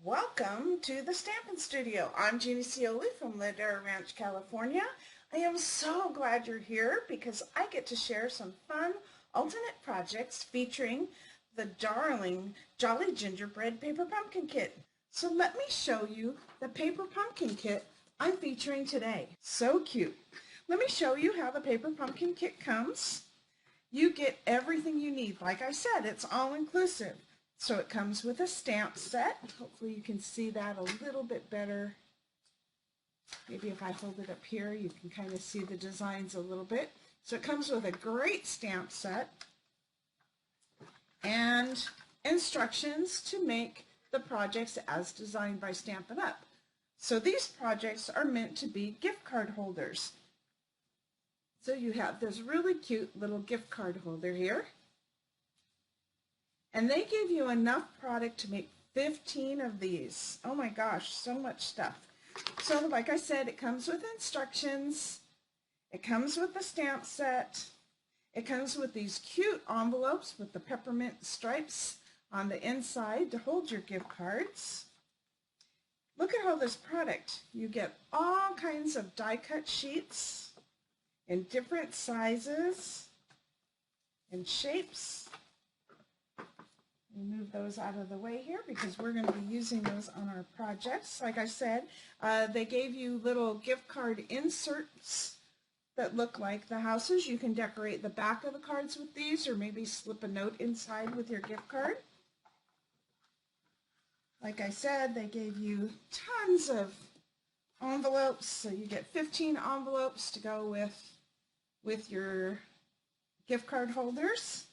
Welcome to the Stampin' Studio. I'm Jeannie Scioli from Ladera Ranch, California. I am so glad you're here because I get to share some fun alternate projects featuring the darling Jolly Gingerbread Paper Pumpkin Kit. So let me show you the paper pumpkin kit I'm featuring today. So cute. Let me show you how the paper pumpkin kit comes. You get everything you need. Like I said, it's all inclusive. So it comes with a stamp set. Hopefully you can see that a little bit better. Maybe if I hold it up here, you can kind of see the designs a little bit. So it comes with a great stamp set and instructions to make the projects as designed by Stampin' Up. So these projects are meant to be gift card holders. So you have this really cute little gift card holder here. And they give you enough product to make 15 of these. Oh my gosh, so much stuff. So like I said, it comes with instructions. It comes with the stamp set. It comes with these cute envelopes with the peppermint stripes on the inside to hold your gift cards. Look at all this product. You get all kinds of die cut sheets in different sizes and shapes. Move those out of the way here because we're going to be using those on our projects. Like I said, they gave you little gift card inserts that look like the houses. You can decorate the back of the cards with these or maybe slip a note inside with your gift card. Like I said, they gave you tons of envelopes, so you get 15 envelopes to go with your gift card holders.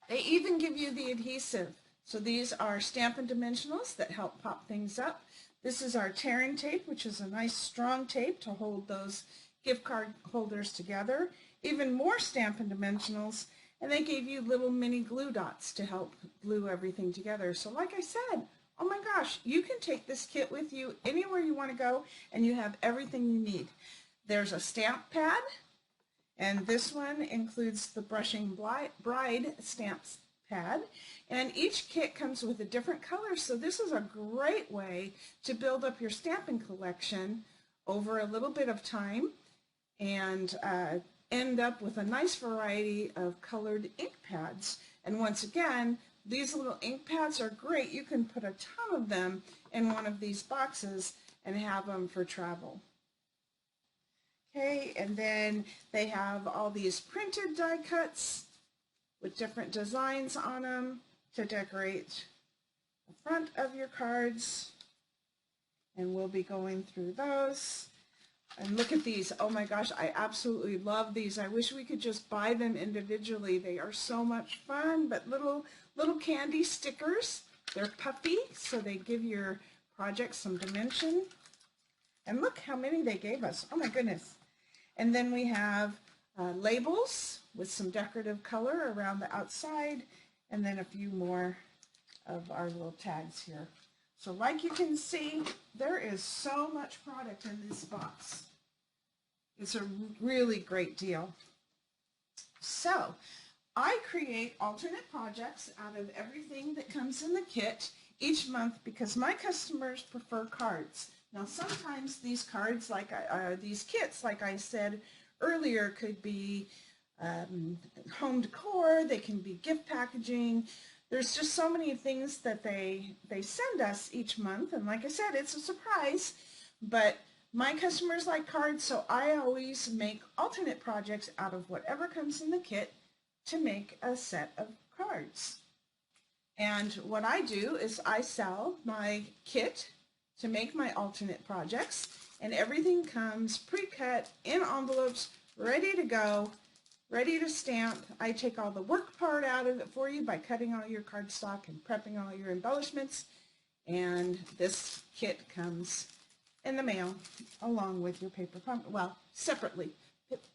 They even give you the adhesive. So these are Stampin' Dimensionals that help pop things up. This is our tearing tape, which is a nice strong tape to hold those gift card holders together. Even more Stampin' Dimensionals, and they gave you little mini glue dots to help glue everything together. So like I said, oh my gosh, you can take this kit with you anywhere you want to go and you have everything you need. There's a stamp pad. And this one includes the Brushing Bride stamps pad. And each kit comes with a different color, so this is a great way to build up your stamping collection over a little bit of time and end up with a nice variety of colored ink pads. And once again, these little ink pads are great. You can put a ton of them in one of these boxes and have them for travel. Okay, and then they have all these printed die cuts with different designs on them to decorate the front of your cards. And we'll be going through those. And look at these. Oh my gosh, I absolutely love these. I wish we could just buy them individually. They are so much fun, but little candy stickers. They're puffy, so they give your project some dimension. And look how many they gave us. Oh my goodness. And then we have labels with some decorative color around the outside, and then a few more of our little tags here. So like you can see, there is so much product in this box. It's a really great deal. So I create alternate projects out of everything that comes in the kit each month because my customers prefer cards. Now sometimes these cards, like these kits, like I said earlier, could be home decor, they can be gift packaging. There's just so many things that they send us each month, and like I said, it's a surprise, but my customers like cards, so I always make alternate projects out of whatever comes in the kit to make a set of cards. And what I do is I sell my kit to make my alternate projects, and everything comes pre-cut in envelopes, ready to go, ready to stamp. I take all the work part out of it for you by cutting all your cardstock and prepping all your embellishments, and this kit comes in the mail along with your paper pumpkin, well, separately.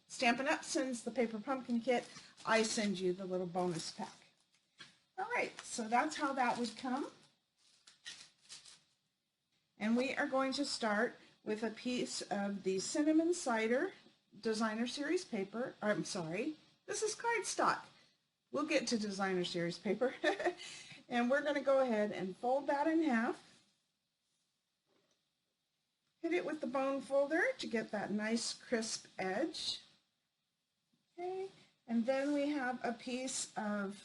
Stampin' Up! Sends the paper pumpkin kit, I send you the little bonus pack. All right, so that's how that would come. And we are going to start with a piece of the Cinnamon Cider Designer Series paper. I'm sorry, this is cardstock. We'll get to Designer Series paper. And we're going to go ahead and fold that in half. Hit it with the bone folder to get that nice crisp edge. Okay, and then we have a piece of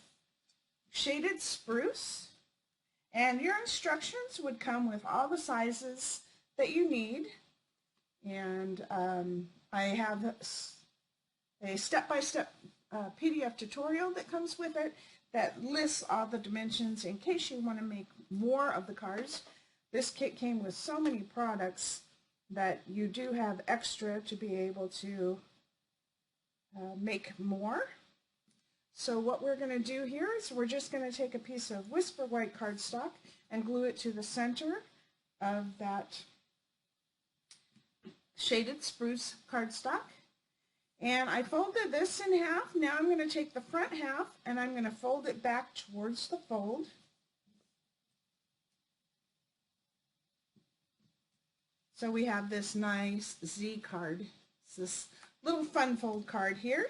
shaded spruce. And your instructions would come with all the sizes that you need. And I have a step-by-step PDF tutorial that comes with it that lists all the dimensions in case you want to make more of the cards. This kit came with so many products that you do have extra to be able to make more. So what we're going to do here is we're just going to take a piece of Whisper White cardstock and glue it to the center of that shaded spruce cardstock. And I folded this in half. Now I'm going to take the front half and I'm going to fold it back towards the fold. So we have this nice Z card. It's this little fun fold card here.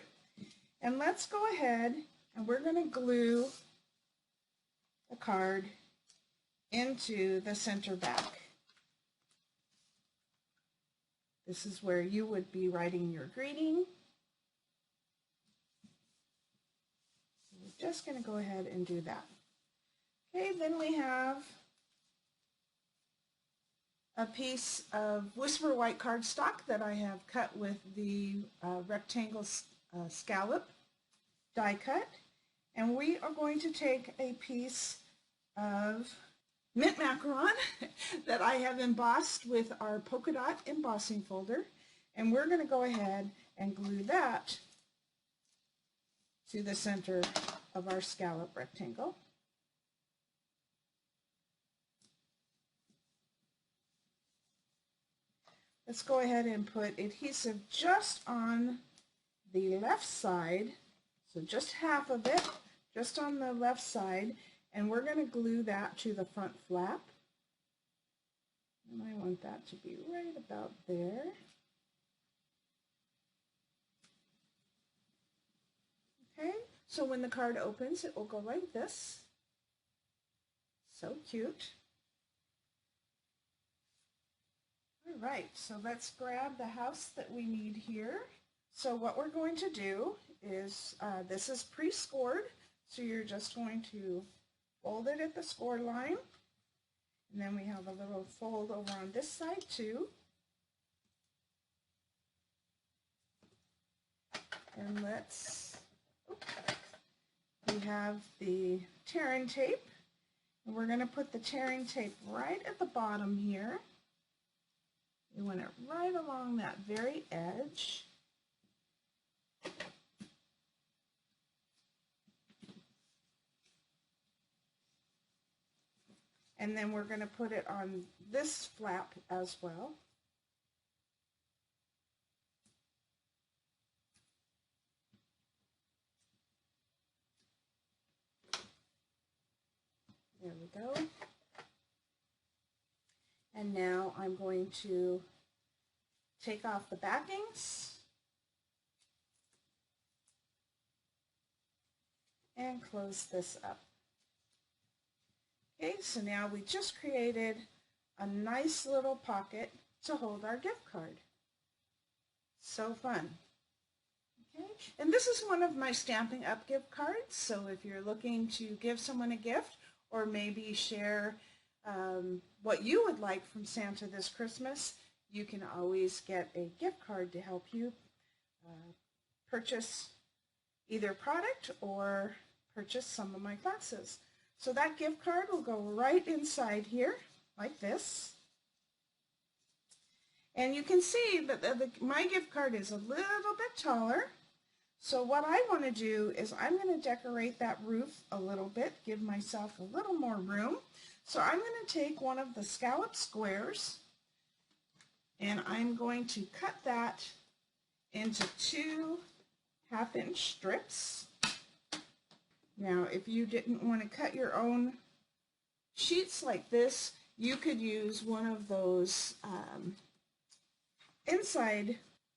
And let's go ahead and we're going to glue the card into the center back. This is where you would be writing your greeting. So we're just going to go ahead and do that. Okay, then we have a piece of Whisper White cardstock that I have cut with the rectangle scallop die cut. And we are going to take a piece of mint macaron that I have embossed with our polka dot embossing folder, and we're going to go ahead and glue that to the center of our scallop rectangle. Let's go ahead and put adhesive just on the left side, so just half of it, just on the left side, and we're going to glue that to the front flap. And I want that to be right about there. Okay, so when the card opens, it will go like this. So cute. All right, so let's grab the house that we need here. So what we're going to do is, this is pre-scored, so you're just going to fold it at the score line, and then we have a little fold over on this side too. And we have the tearing tape, and we're going to put the tearing tape right at the bottom here. We want it right along that very edge. And then we're going to put it on this flap as well. There we go. And now I'm going to take off the backings and close this up. Okay, so now we just created a nice little pocket to hold our gift card. So fun. Okay, and this is one of my Stampin' Up! Gift cards, so if you're looking to give someone a gift or maybe share what you would like from Santa this Christmas, you can always get a gift card to help you purchase either product or purchase some of my classes. So that gift card will go right inside here, like this. And you can see that my gift card is a little bit taller. So what I want to do is I'm going to decorate that roof a little bit, give myself a little more room. So I'm going to take one of the scallop squares, and I'm going to cut that into 2 half-inch strips. Now, if you didn't want to cut your own sheets like this, you could use one of those inside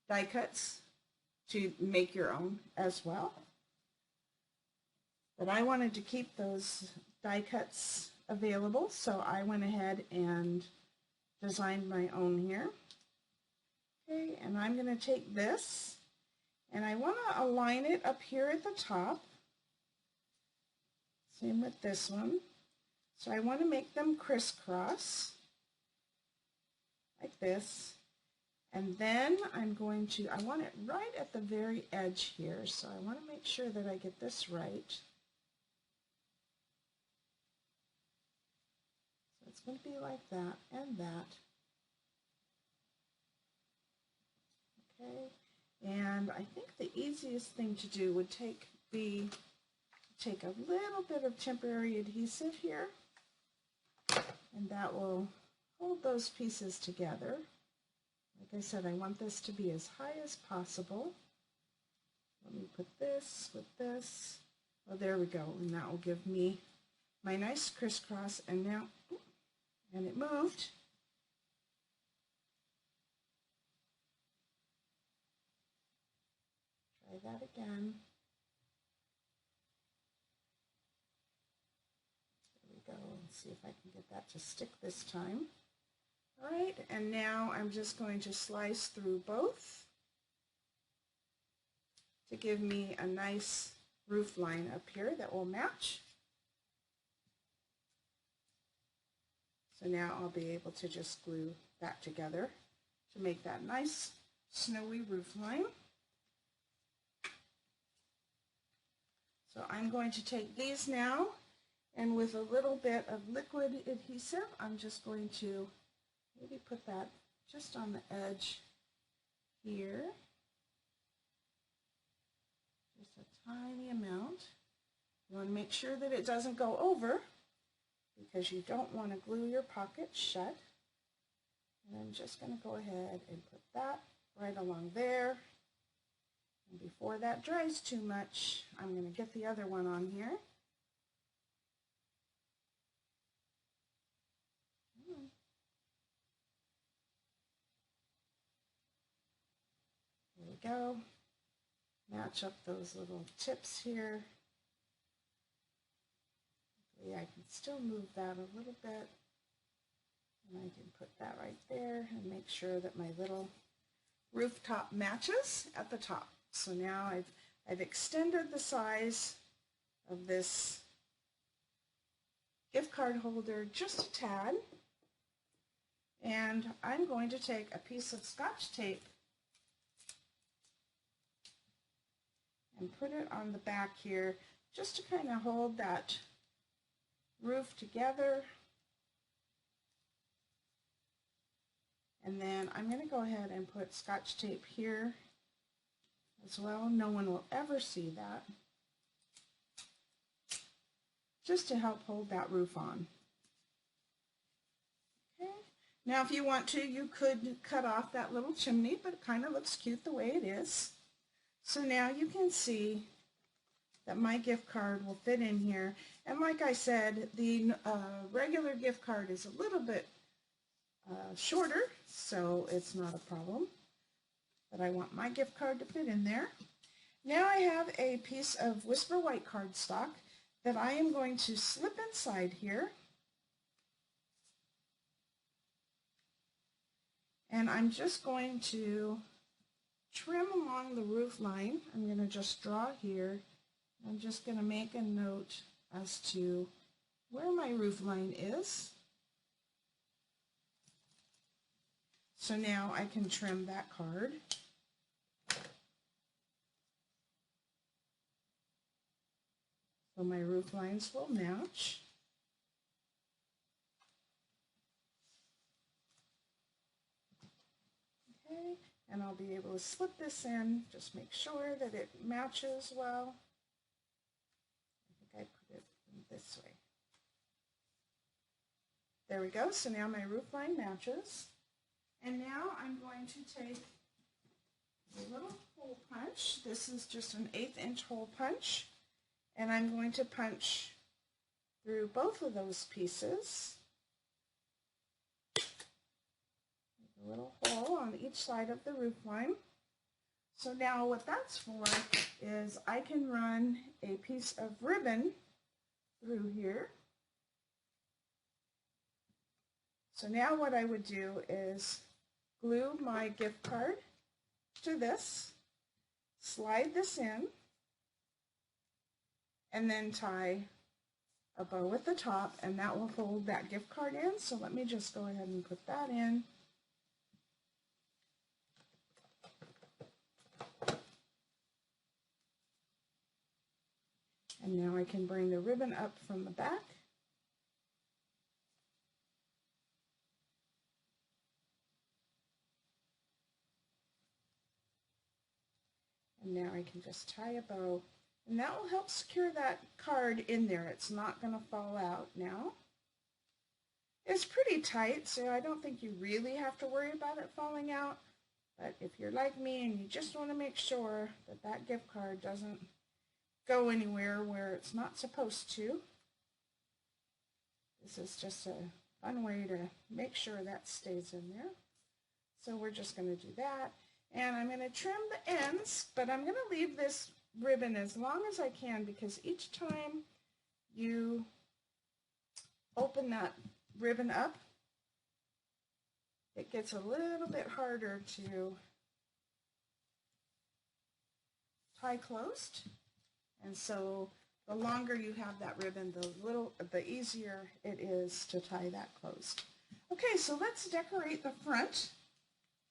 die cuts to make your own as well. But I wanted to keep those die cuts available, so I went ahead and designed my own here. Okay, and I'm going to take this and I want to align it up here at the top. Same with this one. So I want to make them crisscross like this. And then I'm going to, I want it right at the very edge here. So I want to make sure that I get this right. So it's going to be like that and that. Okay. And I think the easiest thing to do would be take a little bit of temporary adhesive here, and that will hold those pieces together. Like I said, I want this to be as high as possible. Let me put this with this. Oh, there we go, and that will give me my nice crisscross. And now, and it moved. Try that again. There we go, and see if I can get that to stick this time. All right, and now I'm just going to slice through both to give me a nice roof line up here that will match. So now I'll be able to just glue that together to make that nice snowy roof line. So I'm going to take these now, and with a little bit of liquid adhesive, I'm just going to maybe put that just on the edge here. Just a tiny amount. You want to make sure that it doesn't go over because you don't want to glue your pocket shut. And I'm just going to go ahead and put that right along there. And before that dries too much, I'm going to get the other one on here. There we go. Match up those little tips here. Yeah, I can still move that a little bit. And I can put that right there and make sure that my little rooftop matches at the top. So now I've extended the size of this gift card holder just a tad. And I'm going to take a piece of Scotch tape and put it on the back here just to kind of hold that roof together. And then I'm going to go ahead and put Scotch tape here as well. No one will ever see that. Just to help hold that roof on. Okay. Now if you want to, you could cut off that little chimney, but it kind of looks cute the way it is. So now you can see that my gift card will fit in here. And like I said, the regular gift card is a little bit shorter, so it's not a problem. But I want my gift card to fit in there. Now I have a piece of Whisper White cardstock that I am going to slip inside here. And I'm just going to trim along the roof line. I'm going to just draw here. I'm just going to make a note as to where my roof line is. So now I can trim that card. So my roof lines will match. Okay, and I'll be able to slip this in, just make sure that it matches well. I think I put it in this way. There we go, so now my roof line matches. And now I'm going to take a little hole punch. This is just an 1/8 inch hole punch. And I'm going to punch through both of those pieces. A little hole on each side of the roof line. So now what that's for is I can run a piece of ribbon through here. So now what I would do is glue my gift card to this, slide this in, and then tie a bow at the top, and that will hold that gift card in. So let me just go ahead and put that in. And now I can bring the ribbon up from the back. And now I can just tie a bow, and that will help secure that card in there. It's not going to fall out now. It's pretty tight, so I don't think you really have to worry about it falling out. But if you're like me and you just want to make sure that that gift card doesn't go anywhere where it's not supposed to, this is just a fun way to make sure that stays in there. So we're just going to do that. And I'm going to trim the ends, but I'm going to leave this ribbon as long as I can, because each time you open that ribbon up, it gets a little bit harder to tie closed. And so the longer you have that ribbon, the easier it is to tie that closed. Okay, so let's decorate the front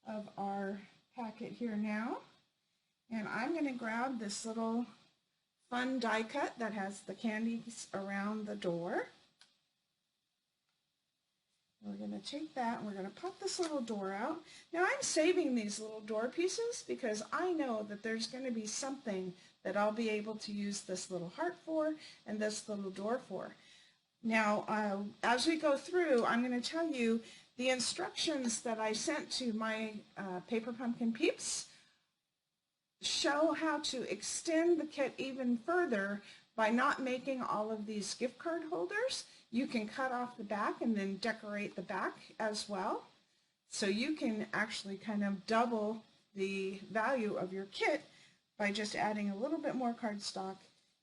of our packet here now. And I'm going to grab this little fun die cut that has the candies around the door. We're going to take that and we're going to pop this little door out. Now I'm saving these little door pieces because I know that there's going to be something that I'll be able to use this little heart for and this little door for. Now as we go through, I'm going to tell you the instructions that I sent to my Paper Pumpkin peeps show how to extend the kit even further by not making all of these gift card holders. You can cut off the back and then decorate the back as well. So you can actually kind of double the value of your kit by just adding a little bit more cardstock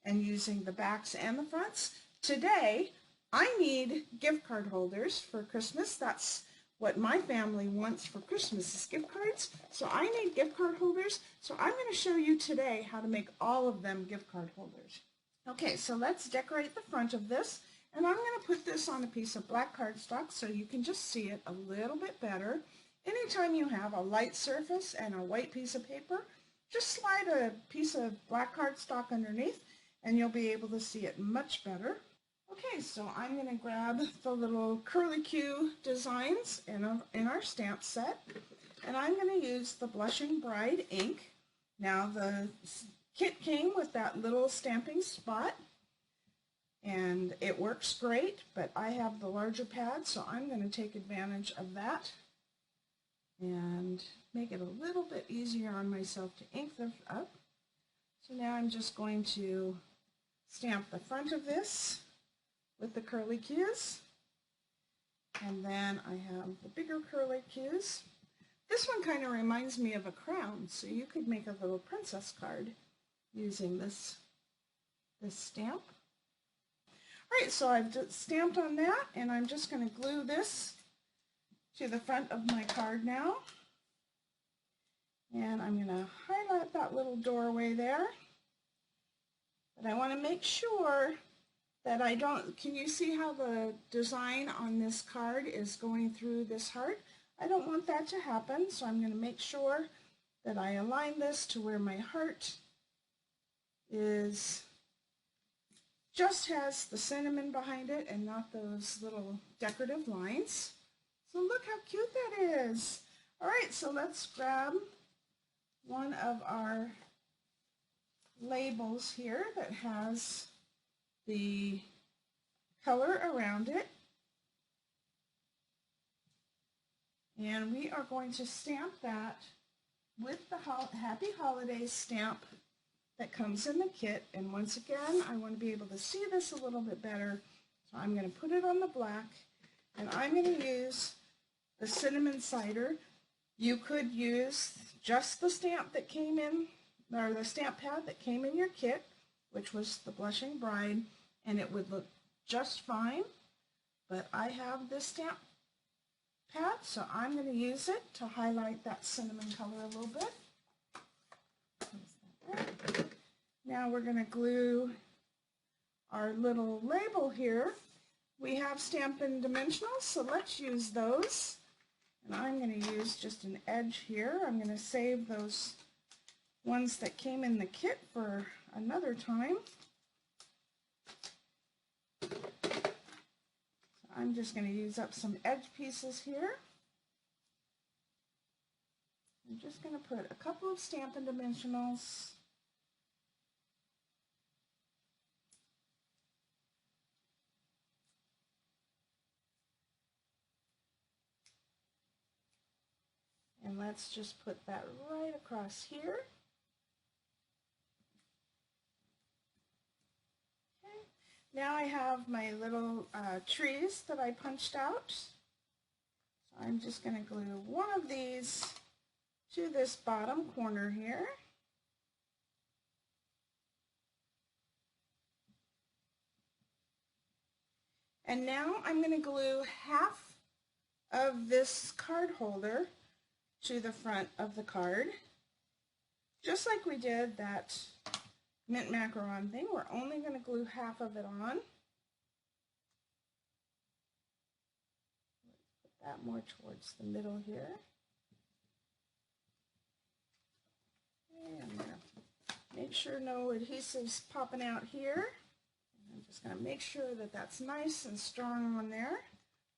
and using the backs and the fronts. Today, I need gift card holders for Christmas. That's what my family wants for Christmas is gift cards. So I need gift card holders. So I'm going to show you today how to make all of them gift card holders. Okay, so let's decorate the front of this. And I'm going to put this on a piece of black cardstock so you can just see it a little bit better. Anytime you have a light surface and a white piece of paper, just slide a piece of black cardstock underneath and you'll be able to see it much better. Okay, so I'm going to grab the little curlicue designs in our stamp set, and I'm going to use the Blushing Bride ink. Now the kit came with that little stamping spot, and it works great, but I have the larger pad, so I'm going to take advantage of that and make it a little bit easier on myself to ink them up. So now I'm just going to stamp the front of this with the curlicues, and then I have the bigger curlicues. This one kind of reminds me of a crown, so you could make a little princess card using this stamp. Alright, so I've just stamped on that, and I'm just going to glue this to the front of my card now. And I'm going to highlight that little doorway there. But I want to make sure that I don't, can you see how the design on this card is going through this heart? I don't want that to happen, so I'm going to make sure that I align this to where my heart is, just has the cinnamon behind it and not those little decorative lines. So look how cute that is. All right, so let's grab one of our labels here that has the color around it. And we are going to stamp that with the Happy Holidays stamp that comes in the kit. And once again, I want to be able to see this a little bit better. So I'm going to put it on the black, and I'm going to use the cinnamon cider. You could use just the stamp that came in, or the stamp pad that came in your kit, which was the Blushing Bride, and it would look just fine. But I have this stamp pad, so I'm going to use it to highlight that cinnamon color a little bit. Now we're going to glue our little label here. We have Stampin' Dimensionals, so let's use those. And I'm going to use just an edge here. I'm going to save those ones that came in the kit for another time. So I'm just going to use up some edge pieces here. I'm just going to put a couple of Stampin' Dimensionals. And let's just put that right across here. Okay. Now I have my little trees that I punched out. So I'm just going to glue one of these to this bottom corner here. And now I'm going to glue half of this card holder to the front of the card. Just like we did that mint macaron thing, we're only going to glue half of it on. Put that more towards the middle here. Okay, I'm going to make sure no adhesive's popping out here. I'm just going to make sure that that's nice and strong on there.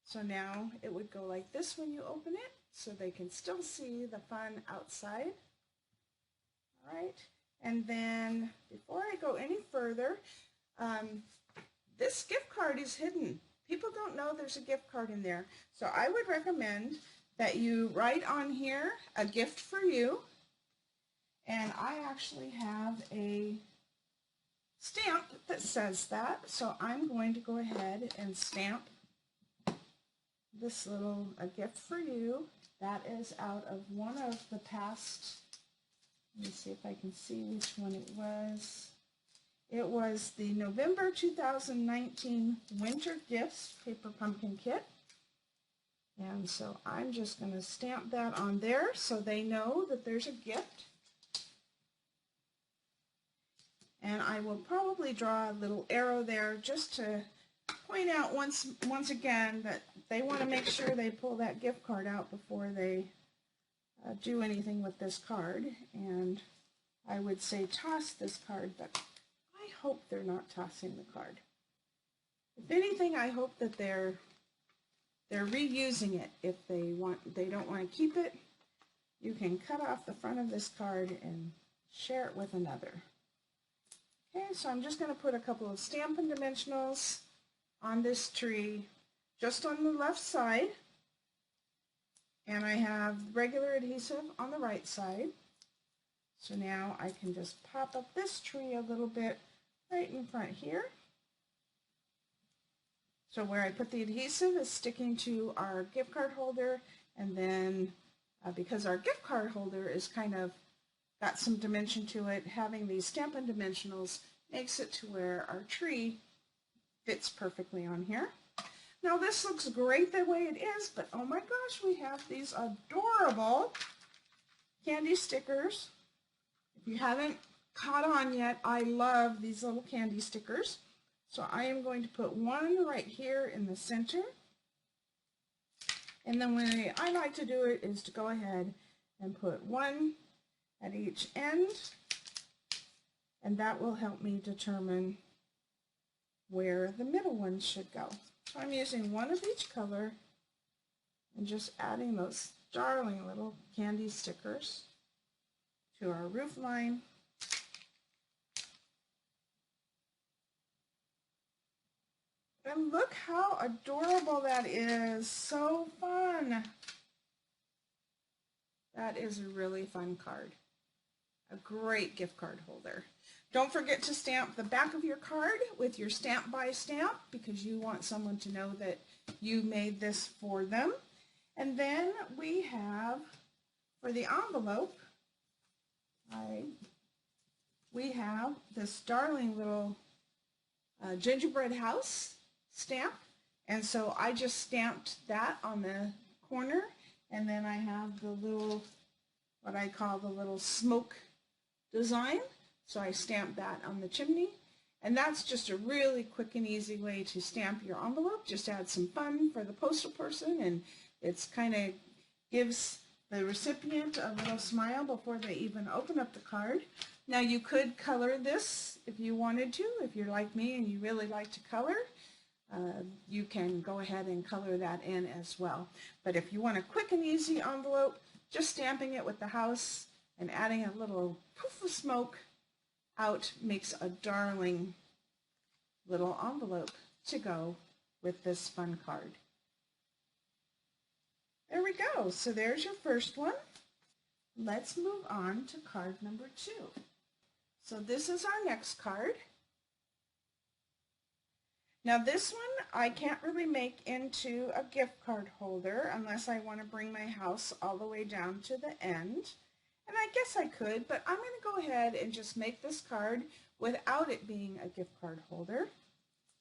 So now it would go like this when you open it, so they can still see the fun outside. All right, and then before I go any further, this gift card is hidden. People don't know there's a gift card in there. So I would recommend that you write on here, a gift for you. And I actually have a stamp that says that. So I'm going to go ahead and stamp this little a gift for you. That is out of one of the past, let me see if I can see which one it was. It was the November 2019 Winter Gifts Paper Pumpkin Kit. And so I'm just going to stamp that on there so they know that there's a gift. And I will probably draw a little arrow there just to point out once again that they want to make sure they pull that gift card out before they do anything with this card. And I would say toss this card, but I hope they're not tossing the card. If anything, I hope that they're reusing it. If they don't want to keep it, you can cut off the front of this card and share it with another. Okay, so I'm just going to put a couple of Stampin' Dimensionals on this tree, just on the left side, and I have regular adhesive on the right side. So now I can just pop up this tree a little bit right in front here. So where I put the adhesive is sticking to our gift card holder, and then because our gift card holder is kind of got some dimension to it, having these Stampin' Dimensionals makes it to where our tree fits perfectly on here. Now this looks great the way it is, but oh my gosh, we have these adorable candy stickers. If you haven't caught on yet, I love these little candy stickers. So I am going to put one right here in the center. And then the way I like to do it is to go ahead and put one at each end, and that will help me determine where the middle one should go. So I'm using one of each color and just adding those darling little candy stickers to our roof line. And look how adorable that is. So fun. That is a really fun card. A great gift card holder. Don't forget to stamp the back of your card with your stamp by stamp because you want someone to know that you made this for them. And then we have, for the envelope, we have this darling little gingerbread house stamp. And so I just stamped that on corner, and then I have the little, what I call the little smoke design. So I stamp that on the chimney. And that's just a really quick and easy way to stamp your envelope. Just add some fun for the postal person, and it's kind of gives the recipient a little smile before they even open up the card. Now you could color this if you wanted to. If you're like me and you really like to color, you can go ahead and color that in as well. But if you want a quick and easy envelope, just stamping it with the house and adding a little poof of smoke out makes a darling little envelope to go with this fun card. There we go. So there's your first one. Let's move on to card number 2. So this is our next card. Now this one I can't really make into a gift card holder unless I want to bring my house all the way down to the end. And I guess I could, but I'm going to go ahead and just make this card without it being a gift card holder.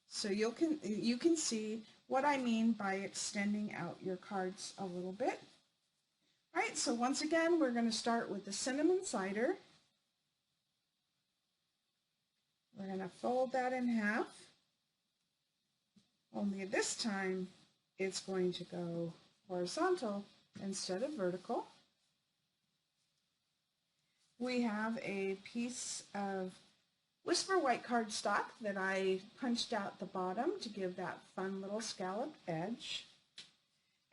So you can see what I mean by extending out your cards a little bit. All right, so once again, we're going to start with the cinnamon cider. We're going to fold that in half. Only this time, it's going to go horizontal instead of vertical. We have a piece of Whisper white cardstock that I punched out the bottom to give that fun little scallop edge.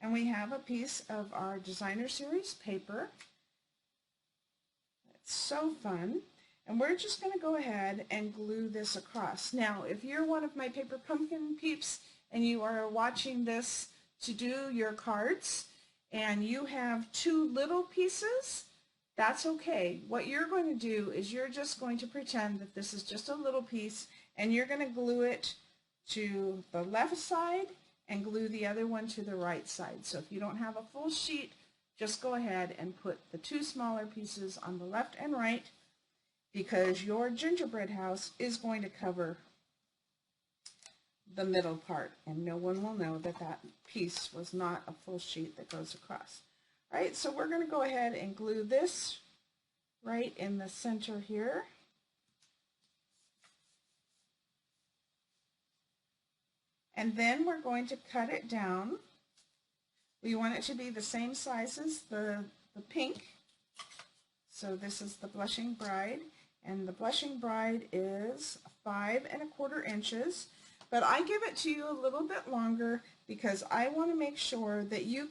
And we have a piece of our Designer Series paper. It's so fun. And we're just going to go ahead and glue this across. Now, if you're one of my paper pumpkin peeps and you are watching this to do your cards and you have 2 little pieces, that's okay. What you're going to do is you're just going to pretend that this is just a little piece, and you're going to glue it to the left side and glue the other one to the right side. So if you don't have a full sheet, just go ahead and put the 2 smaller pieces on the left and right, because your gingerbread house is going to cover the middle part, and no one will know that that piece was not a full sheet that goes across. All right, so we're going to go ahead and glue this right in the center here. And then we're going to cut it down. We want it to be the same size as the pink. So this is the Blushing Bride, and the Blushing Bride is 5¼ inches. But I give it to you a little bit longer because I want to make sure that you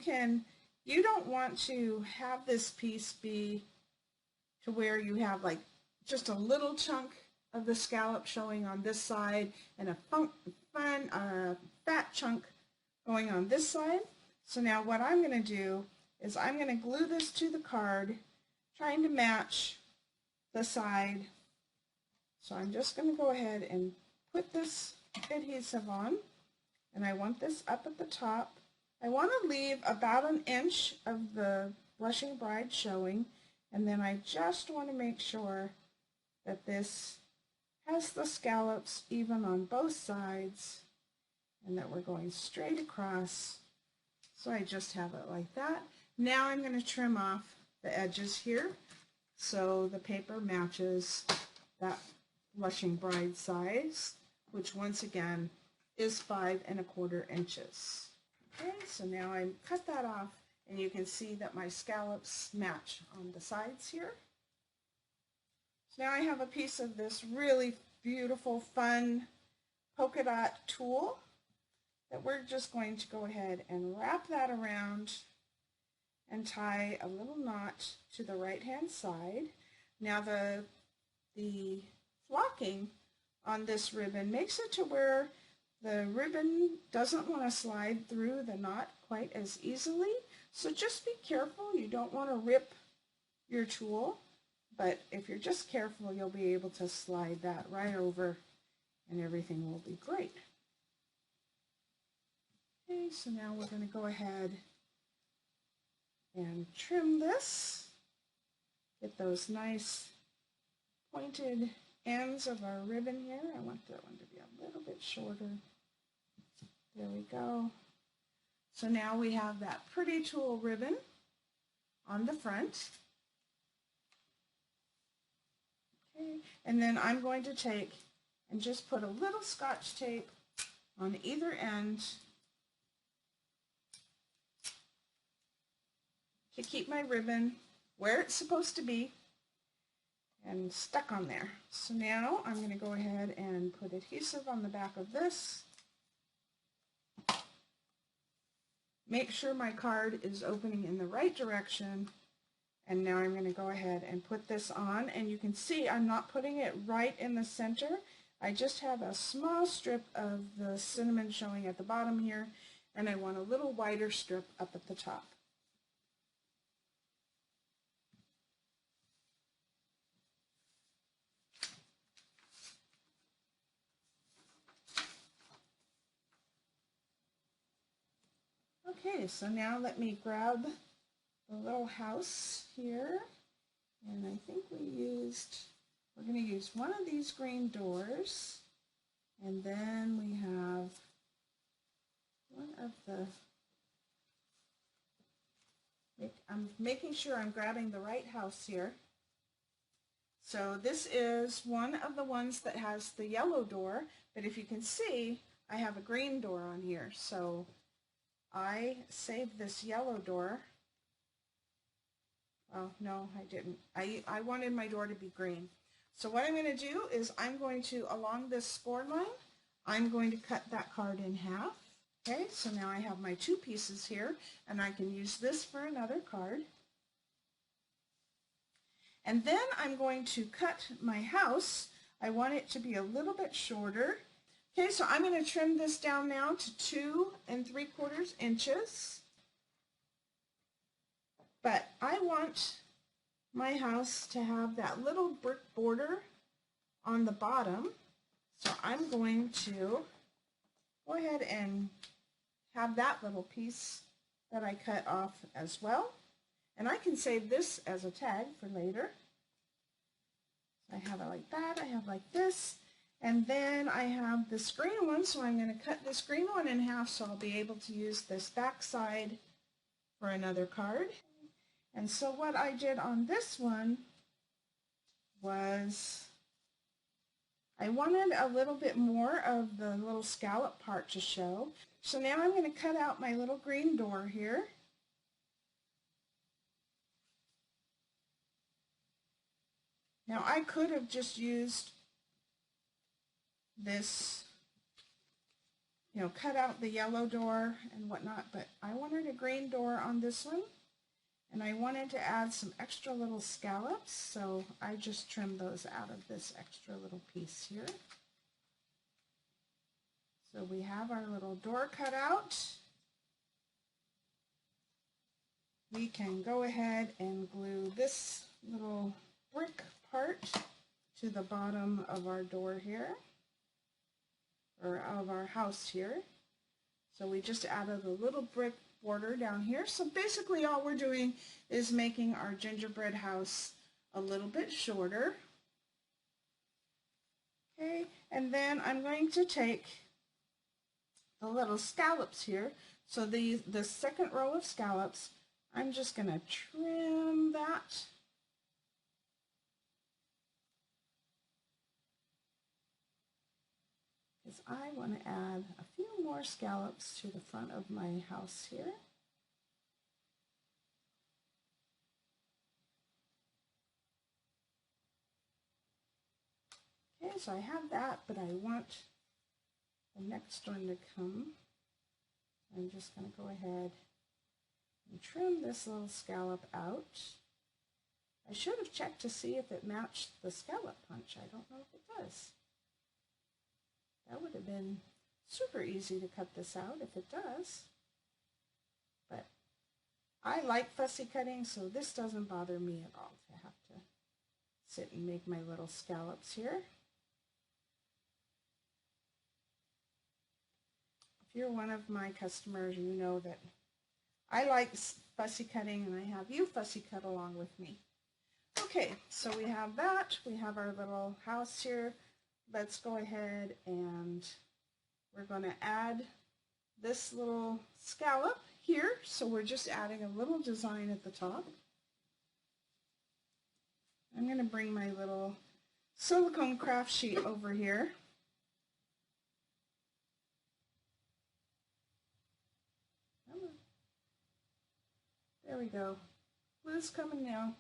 don't want to have this piece be to where you have like just a little chunk of the scallop showing on this side and a fat chunk going on this side. So now what I'm going to do is I'm going to glue this to the card, trying to match the side. So I'm just going to go ahead and put this adhesive on, and I want this up at the top. I want to leave about 1 inch of the Blushing Bride showing, and then I just want to make sure that this has the scallops even on both sides and that we're going straight across. So I just have it like that. Now I'm going to trim off the edges here so the paper matches that Blushing Bride size, which once again is 5¼ inches. Okay, so now I cut that off, and you can see that my scallops match on the sides here. So now I have a piece of this really beautiful, fun polka dot tulle that we're just going to go ahead and wrap that around and tie a little knot to the right-hand side. Now the flocking on this ribbon makes it to where the ribbon doesn't want to slide through the knot quite as easily, so just be careful. You don't want to rip your tulle, but if you're just careful, you'll be able to slide that right over and everything will be great. Okay, so now we're going to go ahead and trim this. Get those nice pointed ends of our ribbon here. I want that one to be a little bit shorter. There we go. So now we have that pretty tulle ribbon on the front. Okay, and then I'm going to take and just put a little Scotch tape on either end to keep my ribbon where it's supposed to be and stuck on there. So now I'm going to go ahead and put adhesive on the back of this. Make sure my card is opening in the right direction. And now I'm going to go ahead and put this on, and you can see I'm not putting it right in the center. I just have a small strip of the cinnamon showing at the bottom here, and I want a little wider strip up at the top. Okay, so now let me grab the little house here, and I think we're going to use one of these green doors, and then we have one of the, I'm making sure I'm grabbing the right house here. So this is one of the ones that has the yellow door, but if you can see, I have a green door on here, so I saved this yellow door. Oh, no, I didn't. I wanted my door to be green. So what I'm going to do is I'm going to, along this score line, I'm going to cut that card in half. Okay, so now I have my two pieces here, and I can use this for another card. And then I'm going to cut my house. I want it to be a little bit shorter. Okay, so I'm going to trim this down now to 2 3/4 inches. But I want my house to have that little brick border on the bottom. So I'm going to go ahead and have that little piece that I cut off as well. And I can save this as a tag for later. So I have it like that, I have like this. And then I have this green one, so I'm going to cut this green one in half so I'll be able to use this back side for another card. And so what I did on this one was I wanted a little bit more of the little scallop part to show. So now I'm going to cut out my little green door here. Now I could have just used this, cut out the yellow door and whatnot, but I wanted a green door on this one. And I wanted to add some extra little scallops, so I just trimmed those out of this extra little piece here. So we have our little door cut out. We can go ahead and glue this little brick part to the bottom of our door here, or of our house here. So we just added a little brick border down here. So basically all we're doing is making our gingerbread house a little bit shorter. Okay, and then I'm going to take the little scallops here. So the second row of scallops, I'm just going to trim that. Because I want to add a few more scallops to the front of my house here. Okay, so I have that, but I want the next one to come. I'm just going to go ahead and trim this little scallop out. I should have checked to see if it matched the scallop punch. I don't know if it does. That would have been super easy to cut this out if it does. But I like fussy cutting, so this doesn't bother me at all to have to sit and make my little scallops here. If you're one of my customers, you know that I like fussy cutting, and I have you fussy cut along with me. Okay, so we have that. We have our little house here. Let's go ahead and we're going to add this little scallop here, so we're just adding a little design at the top. I'm going to bring my little silicone craft sheet over here. There we go. Blue's coming now.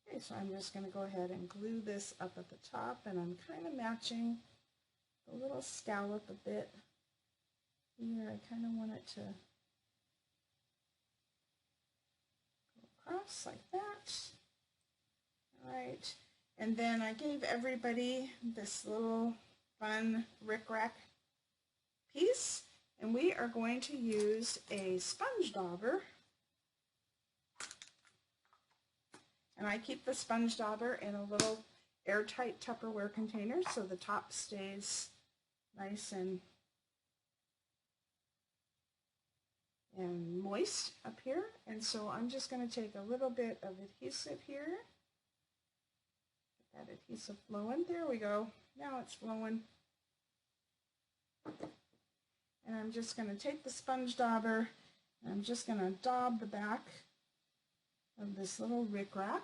Okay, so I'm just going to go ahead and glue this up at the top, and I'm kind of matching the little scallop a bit here. I kind of want it to go across like that. All right, and then I gave everybody this little fun rickrack piece, and we are going to use a sponge dauber. And I keep the sponge dauber in a little airtight Tupperware container so the top stays nice and moist up here. And so I'm just going to take a little bit of adhesive here. Get that adhesive flowing. There we go. Now it's flowing. And I'm just going to take the sponge dauber and I'm just going to daub the back of this little rickrack,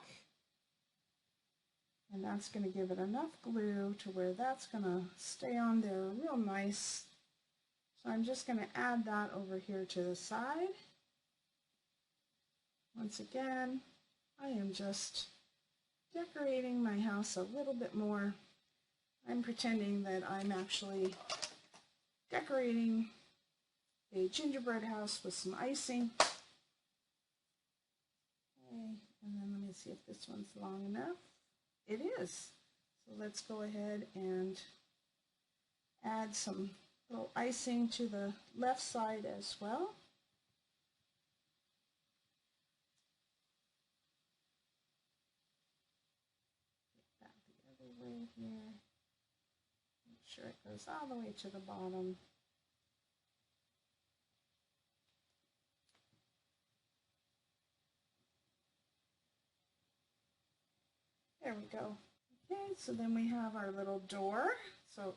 and that's going to give it enough glue to where that's going to stay on there real nice. So I'm just going to add that over here to the side. Once again, I am just decorating my house a little bit more. I'm pretending that I'm actually decorating a gingerbread house with some icing. And then let me see if this one's long enough. It is. So let's go ahead and add some little icing to the left side as well. Get that the other way here. Make sure it goes all the way to the bottom. There we go. Okay, so then we have our little door. So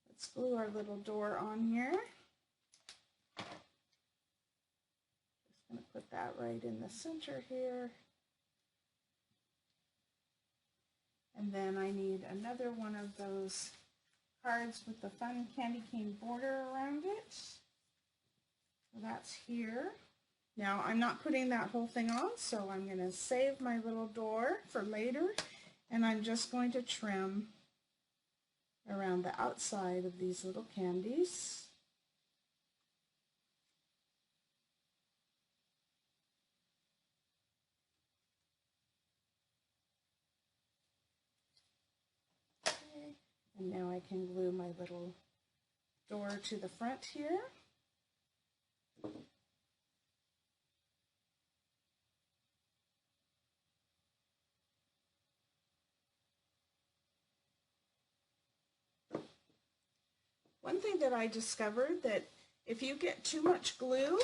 let's glue our little door on here. Just going to put that right in the center here. And then I need another one of those cards with the fun candy cane border around it. So that's here. Now I'm not putting that whole thing on, so I'm going to save my little door for later, and I'm just going to trim around the outside of these little candies. Okay. And now I can glue my little door to the front here. One thing that I discovered, that if you get too much glue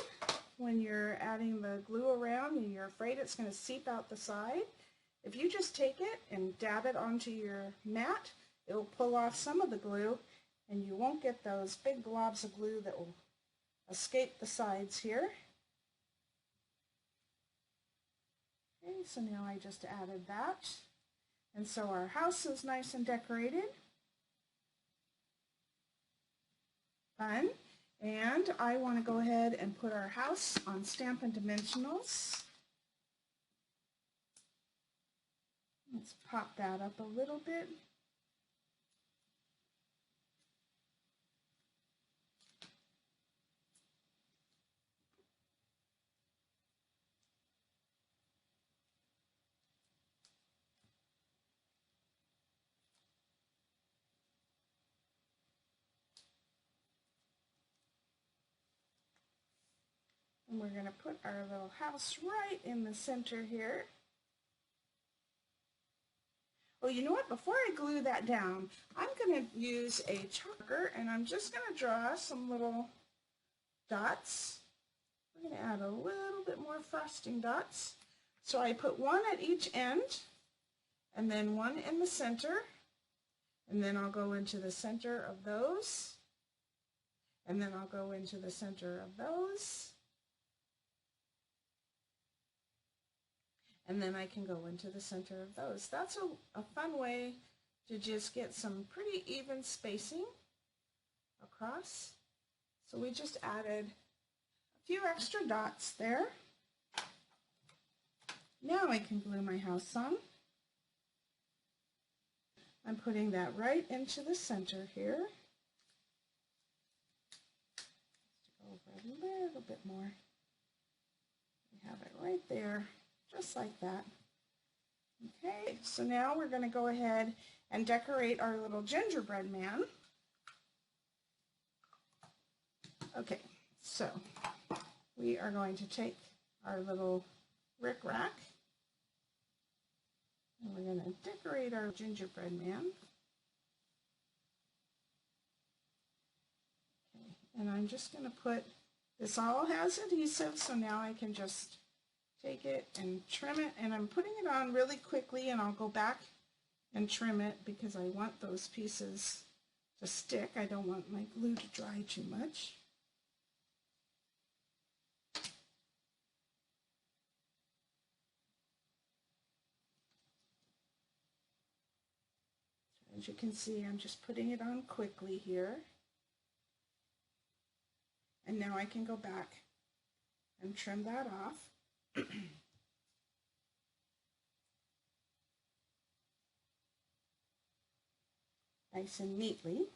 when you're adding the glue around and you're afraid it's going to seep out the side, if you just take it and dab it onto your mat, it'll pull off some of the glue and you won't get those big globs of glue that will escape the sides here. Okay, so now I just added that. And so our house is nice and decorated. Fun. And I want to go ahead and put our house on Stampin' Dimensionals. Let's pop that up a little bit. And we're going to put our little house right in the center here. Oh, you know what? Before I glue that down, I'm going to use a chalker, and I'm just going to draw some little dots. We're going to add a little bit more frosting dots. So I put one at each end and then one in the center, and then I'll go into the center of those, and then I'll go into the center of those, and then I can go into the center of those. That's a fun way to just get some pretty even spacing across. So we just added a few extra dots there. Now I can glue my house on. I'm putting that right into the center here. Let's go over a little bit more. We have it right there, just like that. Okay, so now we're going to go ahead and decorate our little gingerbread man. Okay, so we are going to take our little rickrack and we're going to decorate our gingerbread man. Okay, and I'm just going to put, this all has adhesive, so now I can just take it and trim it, and I'm putting it on really quickly, and I'll go back and trim it because I want those pieces to stick. I don't want my glue to dry too much. As you can see, I'm just putting it on quickly here. And now I can go back and trim that off. Nice and neatly.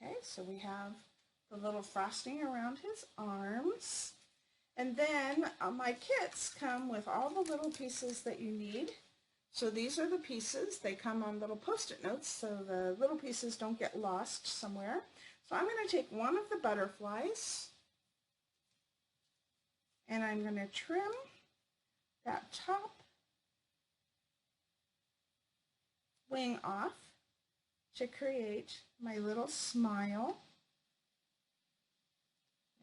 Okay, so we have the little frosting around his arms. And then my kits come with all the little pieces that you need. So these are the pieces. They come on little Post-it notes so the little pieces don't get lost somewhere. So I'm going to take one of the butterflies and I'm going to trim that top wing off to create my little smile.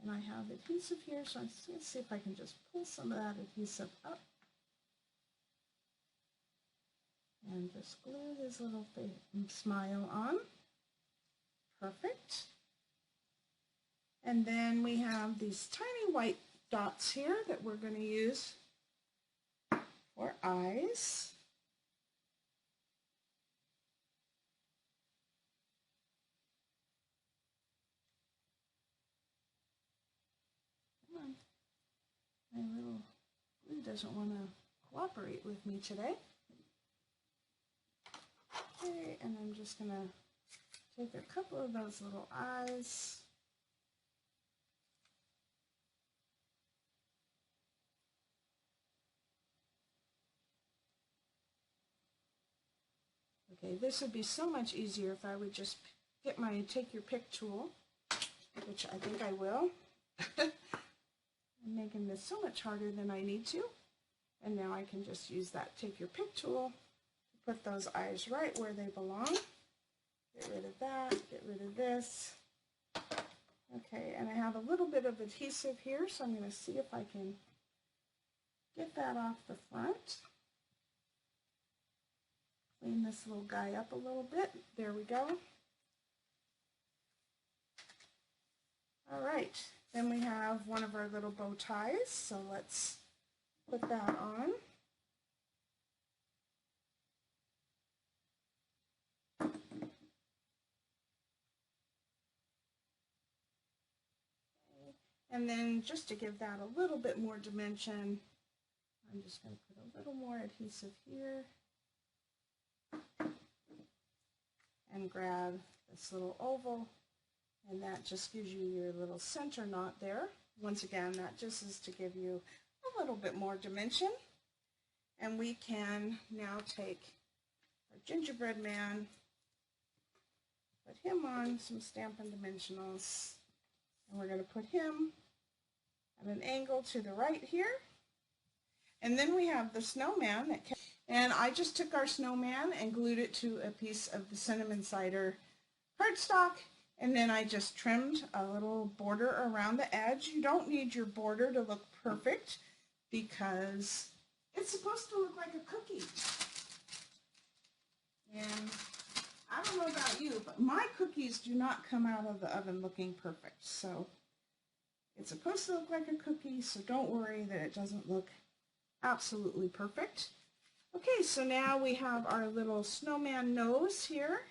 And I have adhesive here, so I'm just going to see if I can just pull some of that adhesive up and just glue his little smile on. Perfect. And then we have these tiny white dots here that we're going to use for eyes. My little glue doesn't want to cooperate with me today. Okay, and I'm just going to take a couple of those little eyes. Okay, this would be so much easier if I would just get my take your pick tool, which I think I will. I'm making this so much harder than I need to. And now I can just use that take your pick tool to put those eyes right where they belong. Get rid of that, get rid of this. Okay, and I have a little bit of adhesive here, so I'm going to see if I can get that off the front. Clean this little guy up a little bit. There we go. All right. Then we have one of our little bow ties, so let's put that on. And then just to give that a little bit more dimension, I'm just going to put a little more adhesive here and grab this little oval. And that just gives you your little center knot there. Once again, that just is to give you a little bit more dimension. And we can now take our gingerbread man, put him on some Stampin' Dimensionals, And we're going to put him at an angle to the right here. And then we have the snowman. And I just took our snowman and glued it to a piece of the cinnamon cider cardstock. And then I just trimmed a little border around the edge. You don't need your border to look perfect because it's supposed to look like a cookie. And I don't know about you, but my cookies do not come out of the oven looking perfect. So it's supposed to look like a cookie, so don't worry that it doesn't look absolutely perfect. Okay, so now we have our little snowman nose here.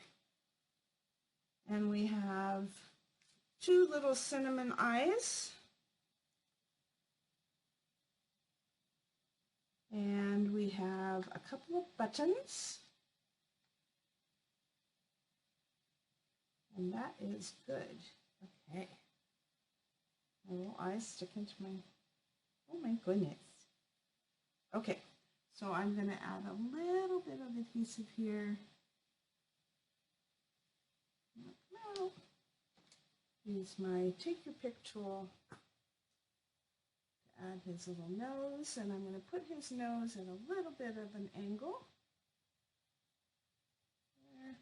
And we have 2 little cinnamon eyes. And we have a couple of buttons. And that is good. Okay. My little eyes stick into my, oh my goodness. Okay, so I'm going to add a little bit of adhesive here. Now, use my take your pick tool to add his little nose, and I'm going to put his nose at a little bit of an angle. There.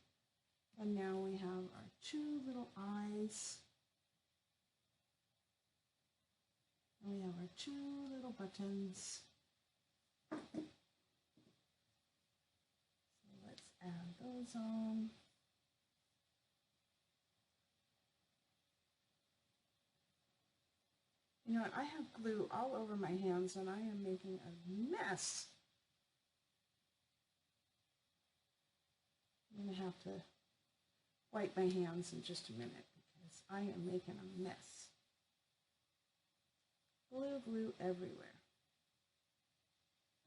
And now we have our 2 little eyes. And we have our 2 little buttons. So let's add those on. You know what, I have glue all over my hands and I am making a mess. I'm going to have to wipe my hands in just a minute because I am making a mess. Glue everywhere.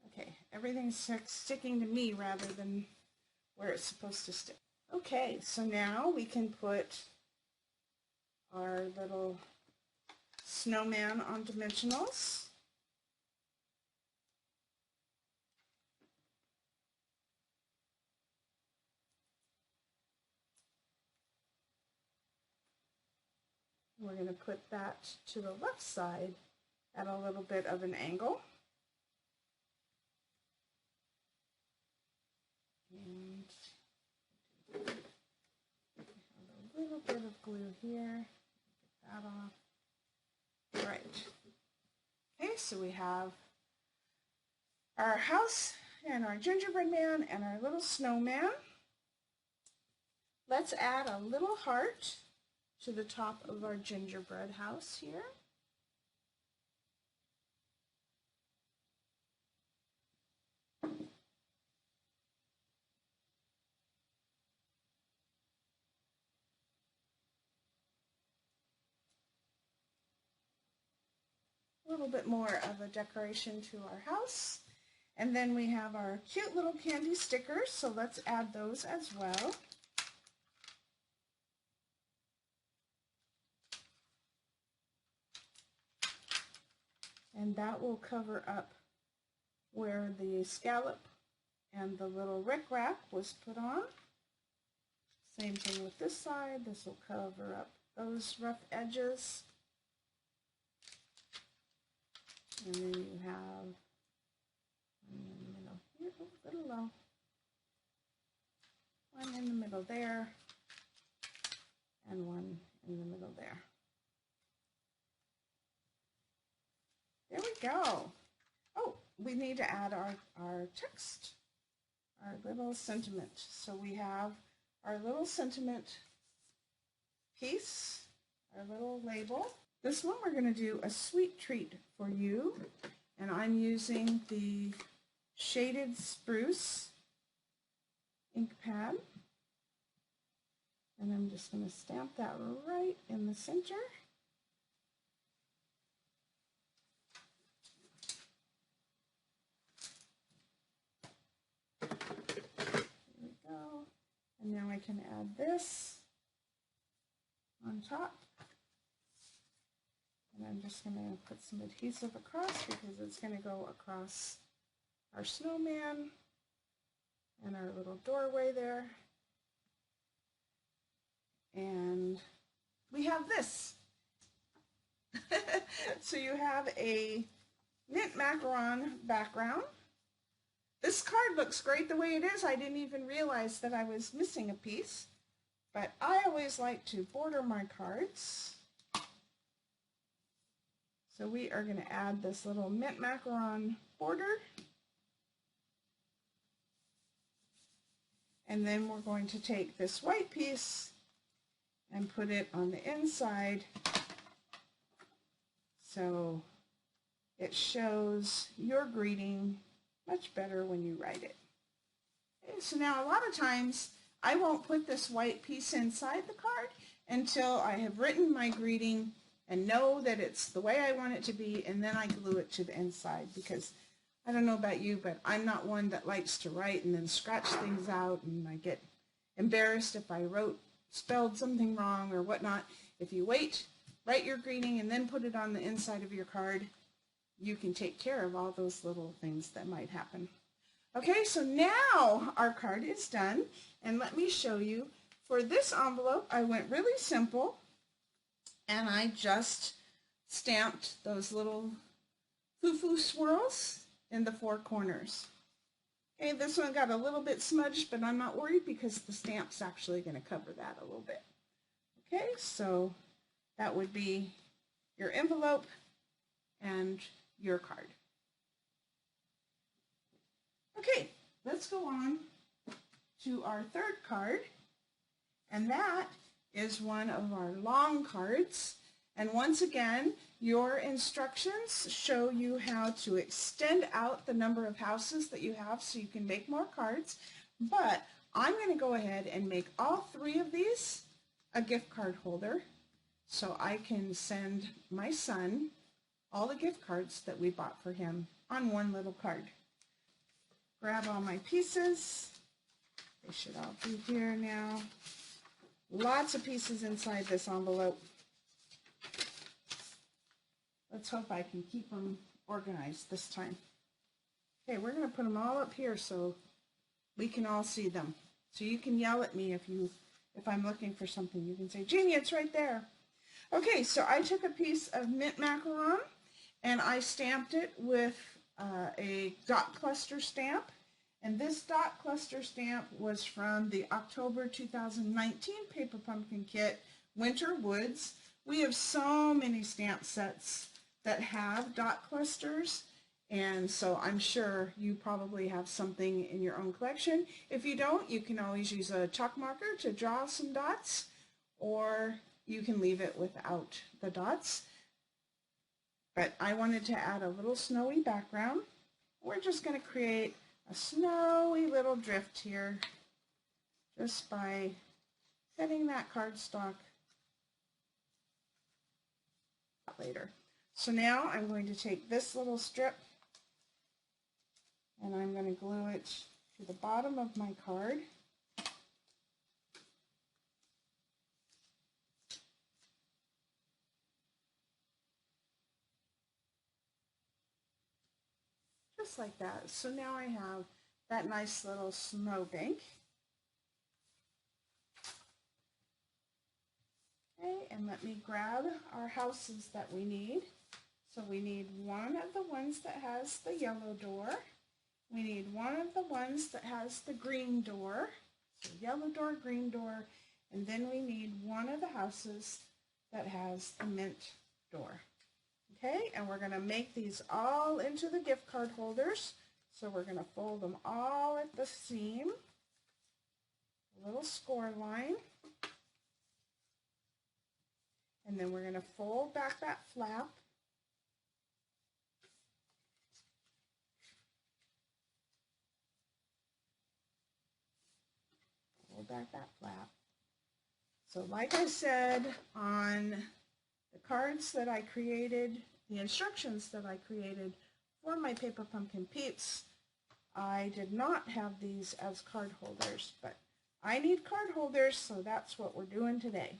Okay, everything's sticking to me rather than where it's supposed to stick. Okay, so now we can put our little snowman on dimensionals. We're going to put that to the left side at a little bit of an angle. And have a little bit of glue here. Get that off. Right. Okay, so we have our house and our gingerbread man and our little snowman. Let's add a little heart to the top of our gingerbread house here. A little bit more of a decoration to our house. And then we have our cute little candy stickers, so let's add those as well. And that will cover up where the scallop and the little rickrack was put on. Same thing with this side. This will cover up those rough edges. And then you have one in the middle here, a little low. One in the middle there, and one in the middle there. There we go. Oh, we need to add our text, our little sentiment. So we have our little sentiment piece, our little label. This one we're going to do a sweet treat for you, and I'm using the Shaded Spruce ink pad, and I'm just going to stamp that right in the center. There we go, and now I can add this on top. And I'm just going to put some adhesive across because it's going to go across our snowman and our little doorway there. And we have this. So you have a mint macaron background. This card looks great the way it is. I didn't even realize that I was missing a piece, but I always like to border my cards. So we are going to add this little mint macaron border. And then we're going to take this white piece and put it on the inside so it shows your greeting much better when you write it. Okay, so now a lot of times I won't put this white piece inside the card until I have written my greeting and know that it's the way I want it to be, and then I glue it to the inside, because I don't know about you, but I'm not one that likes to write and then scratch things out, and I get embarrassed if I spelled something wrong or whatnot. If you wait, write your greeting, and then put it on the inside of your card, you can take care of all those little things that might happen. Okay, so now our card is done, and let me show you. For this envelope, I went really simple, and I just stamped those little foo-foo swirls in the 4 corners. Okay, this one got a little bit smudged, but I'm not worried because the stamp's actually going to cover that a little bit. Okay, so that would be your envelope and your card. Okay, let's go on to our 3rd card, and that is one of our long cards. And once again, your instructions show you how to extend out the number of houses that you have so you can make more cards. But I'm going to go ahead and make all 3 of these a gift card holder so I can send my son all the gift cards that we bought for him on one little card. Grab all my pieces. They should all be here now. Lots of pieces inside this envelope. Let's hope I can keep them organized this time. Okay, we're going to put them all up here so we can all see them. So you can yell at me if I'm looking for something. You can say, Jeannie, it's right there. Okay, so I took a piece of mint macaron and I stamped it with a dot cluster stamp. And this dot cluster stamp was from the October 2019 Paper Pumpkin Kit Winter Woods. We have so many stamp sets that have dot clusters, and so I'm sure you probably have something in your own collection. If you don't, you can always use a chalk marker to draw some dots, or you can leave it without the dots. But I wanted to add a little snowy background. We're just going to create a snowy little drift here just by setting that cardstock later. So now I'm going to take this little strip and I'm going to glue it to the bottom of my card. Just like that. So now I have that nice little snowbank. Okay, and let me grab our houses that we need. So we need one of the ones that has the yellow door. We need one of the ones that has the green door. So yellow door, green door, and then we need one of the houses that has the mint door. Okay, and we're going to make these all into the gift card holders. So we're going to fold them all at the seam, a little score line, and then we're going to fold back that flap. Fold back that flap. So like I said, on the cards that I created, the instructions that I created for my Paper Pumpkin Peeps, I did not have these as card holders, but I need card holders, so that's what we're doing today.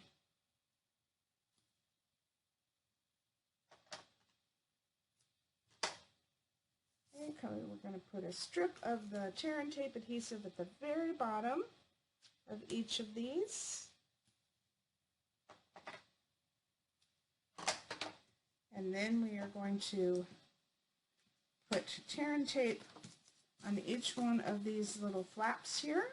Okay, we're going to put a strip of the tear and tape adhesive at the very bottom of each of these. And then we are going to put tear and tape on each one of these little flaps here.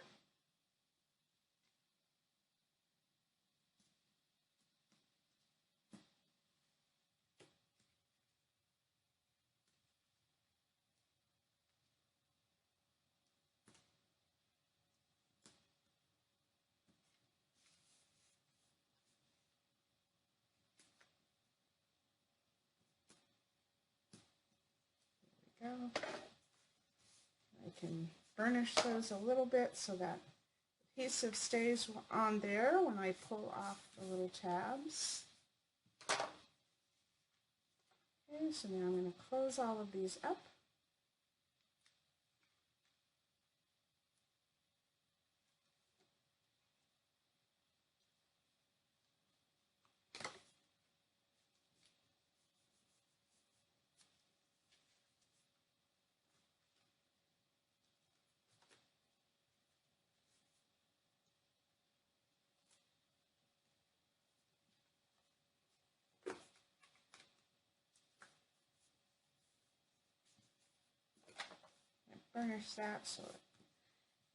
There we go. I can burnish those a little bit so that adhesive stays on there when I pull off the little tabs. Okay, so now I'm going to close all of these up. Burnish that so it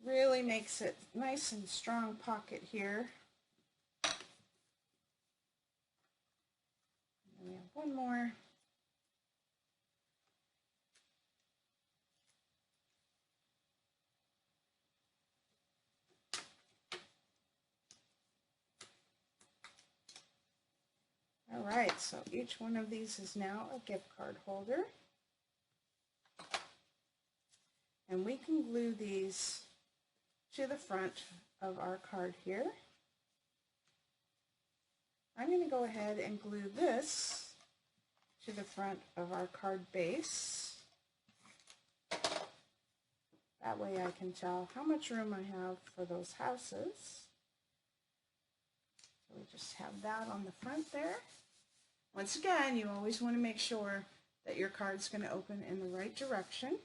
really makes it nice and strong pocket here. And then we have one more. All right, so each one of these is now a gift card holder. And we can glue these to the front of our card here. I'm going to go ahead and glue this to the front of our card base. That way I can tell how much room I have for those houses. So we just have that on the front there. Once again, you always want to make sure that your card's going to open in the right direction.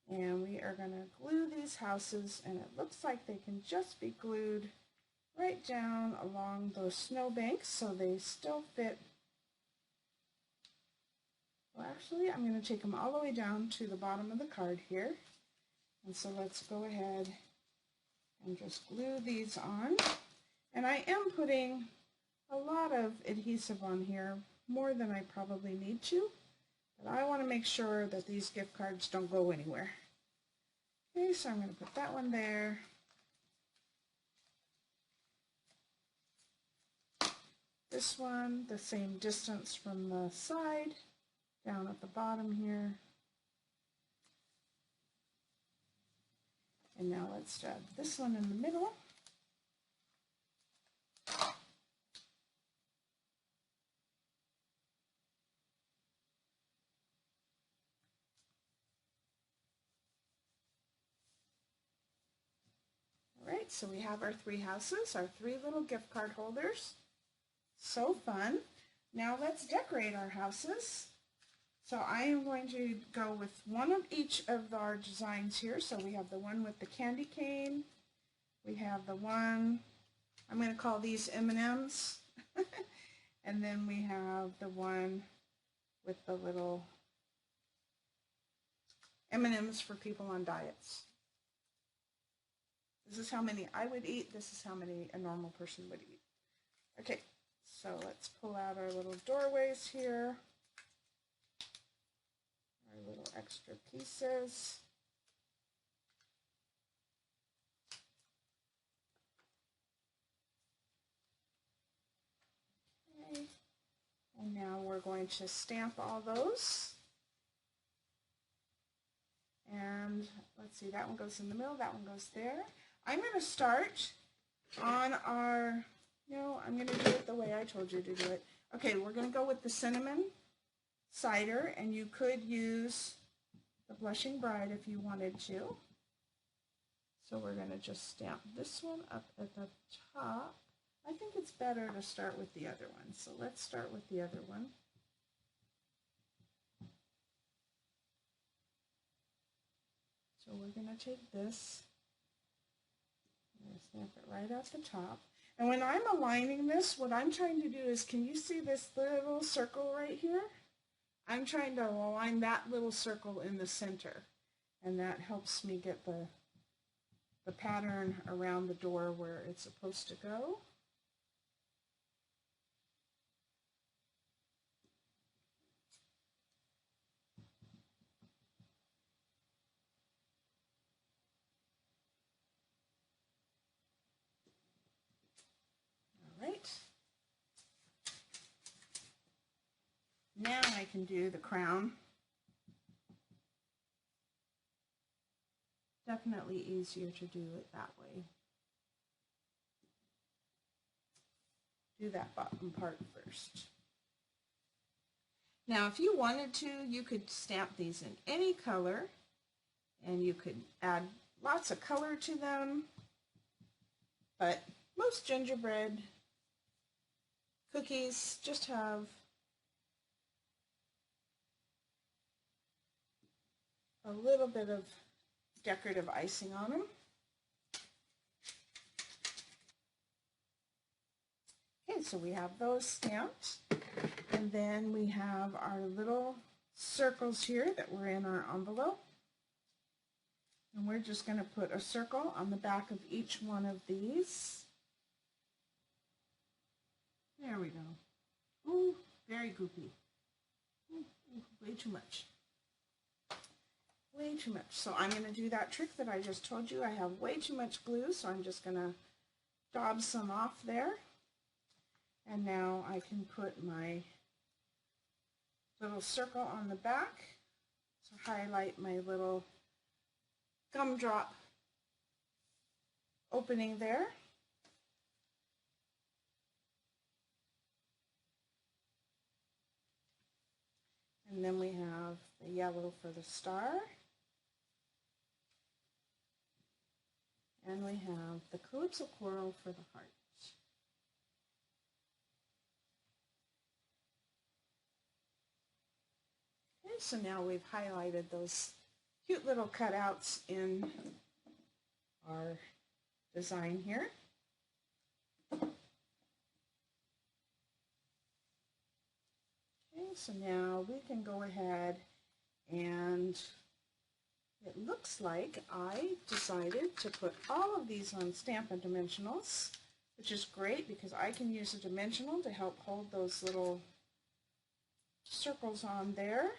And we are going to glue these houses, and it looks like they can just be glued right down along those snowbanks so they still fit. Well, actually, I'm going to take them all the way down to the bottom of the card here. And so let's go ahead and just glue these on. And I am putting a lot of adhesive on here, more than I probably need to. But I want to make sure that these gift cards don't go anywhere. Okay, so I'm going to put that one there. This one, the same distance from the side, down at the bottom here. And now let's add this one in the middle. Alright, so we have our three houses, our three little gift card holders. So fun. Now let's decorate our houses. So I am going to go with one of each of our designs here. So we have the one with the candy cane. We have the one, I'm going to call these M&Ms. And then we have the one with the little M&Ms for people on diets. This is how many I would eat. This is how many a normal person would eat. Okay, so let's pull out our little doorways here. Our little extra pieces. Okay, and now we're going to stamp all those. And let's see, that one goes in the middle, that one goes there. I'm going to start on our, no, I'm going to do it the way I told you to do it. Okay, we're going to go with the cinnamon cider, and you could use the Blushing Bride if you wanted to. So we're going to just stamp this one up at the top. I think it's better to start with the other one. So let's start with the other one. So we're going to take this, I'm going to stamp it right at the top. And when I'm aligning this, what I'm trying to do is, can you see this little circle right here? I'm trying to align that little circle in the center. And that helps me get the pattern around the door where it's supposed to go. All right. Now I can do the crown. Definitely easier to do it that way. Do that bottom part first. Now, if you wanted to, you could stamp these in any color, and you could add lots of color to them, but most gingerbread cookies just have a little bit of decorative icing on them. Okay, so we have those stamped, and then we have our little circles here that were in our envelope. And we're just going to put a circle on the back of each one of these. There we go. Ooh, very goopy. Ooh, way too much. Way too much. So I'm going to do that trick that I just told you. I have way too much glue, so I'm just going to daub some off there. And now I can put my little circle on the back to highlight my little gumdrop opening there. And then we have the yellow for the star. And we have the calypso coral for the heart. Okay, so now we've highlighted those cute little cutouts in our design here. Okay, so now we can go ahead, and it looks like I decided to put all of these on Stampin' Dimensionals, which is great because I can use a dimensional to help hold those little circles on there.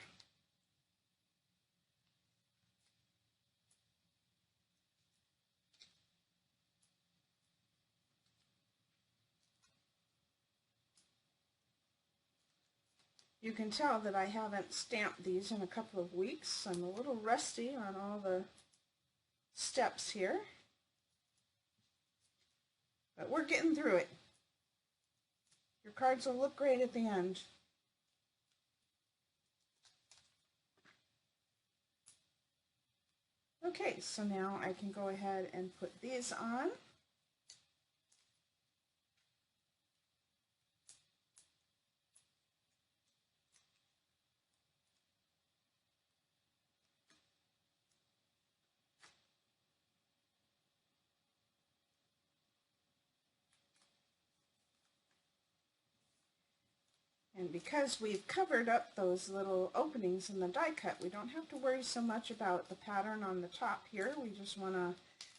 You can tell that I haven't stamped these in a couple of weeks. I'm a little rusty on all the steps here, but we're getting through it. Your cards will look great at the end. Okay, so now I can go ahead and put these on. And because we've covered up those little openings in the die cut, we don't have to worry so much about the pattern on the top here. We just want to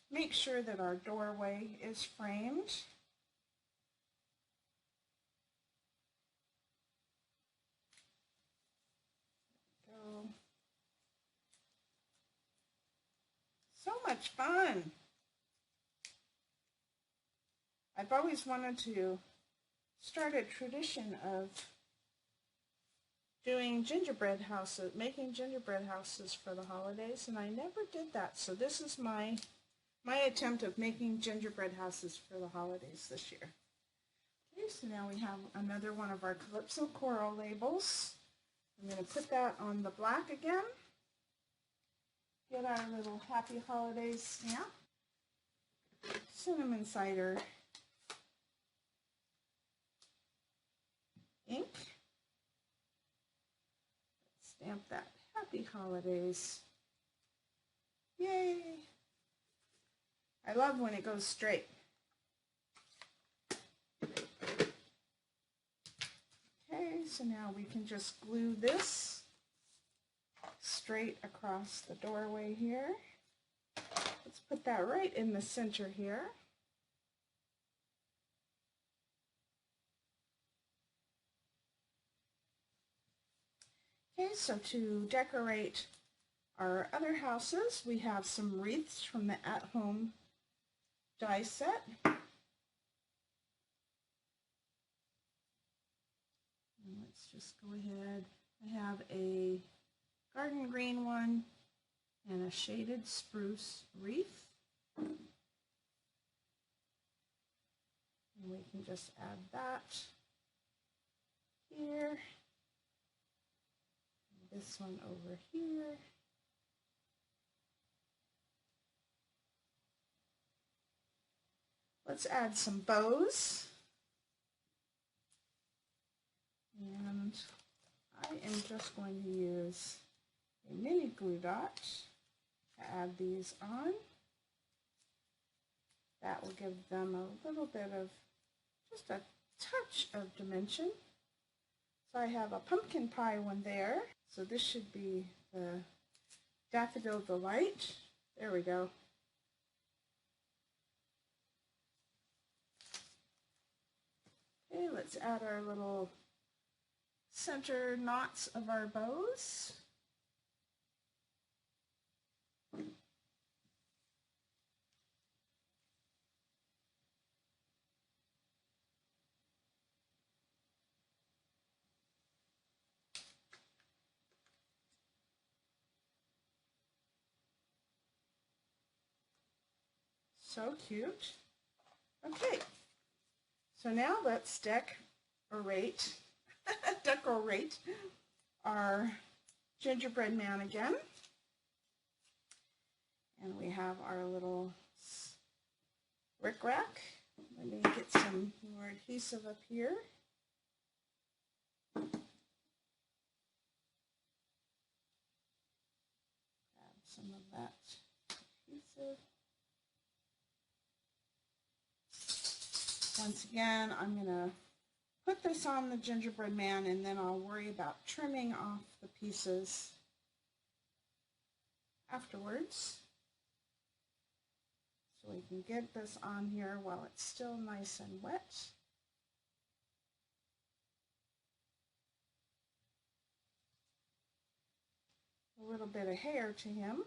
make sure that our doorway is framed. Go. So much fun. I've always wanted to start a tradition of doing gingerbread houses, making gingerbread houses for the holidays, and I never did that. So this is my attempt of making gingerbread houses for the holidays this year. Okay, so now we have another one of our Calypso Coral labels. I'm going to put that on the black again. Get our little Happy Holidays stamp. Cinnamon cider ink. Stamp that Happy Holidays. Yay! I love when it goes straight. so now we can just glue this straight across the doorway here. Let's put that right in the center here. Okay, so to decorate our other houses, we have some wreaths from the at-home die set. And let's just go ahead. I have a garden green one and a shaded spruce wreath. And we can just add that here. And this one over here. Let's add some bows. And I am just going to use a mini glue dot to add these on. That will give them a little bit of, just a touch of dimension. So I have a pumpkin pie one there. So this should be the Daffodil Delight. There we go. Okay, let's add our little center knots of our bows. So cute. Okay, so now let's decorate our gingerbread man again. And we have our little rickrack. Let me get some more adhesive up here. Add some of that adhesive. Once again, I'm going to put this on the gingerbread man and then I'll worry about trimming off the pieces afterwards. So we can get this on here while it's still nice and wet. A little bit of hair to him.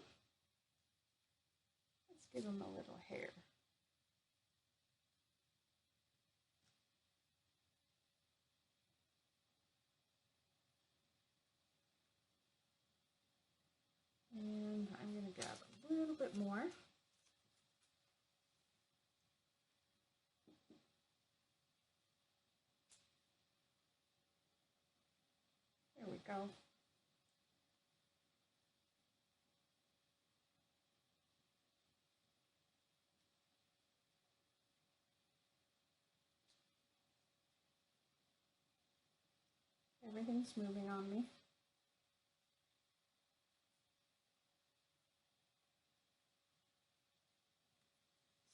Let's give him a little hair. And I'm going to grab a little bit more. There we go. Everything's moving on me.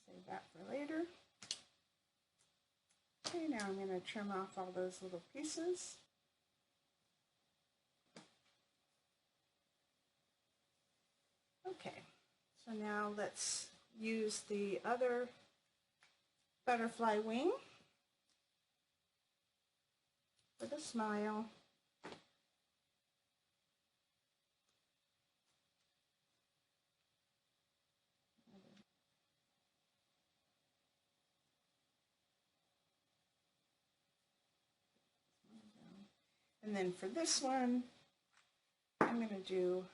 Save that for later. Okay, now I'm going to trim off all those little pieces. Okay, so now let's use the other butterfly wing for the smile. And then for this one, I'm going to do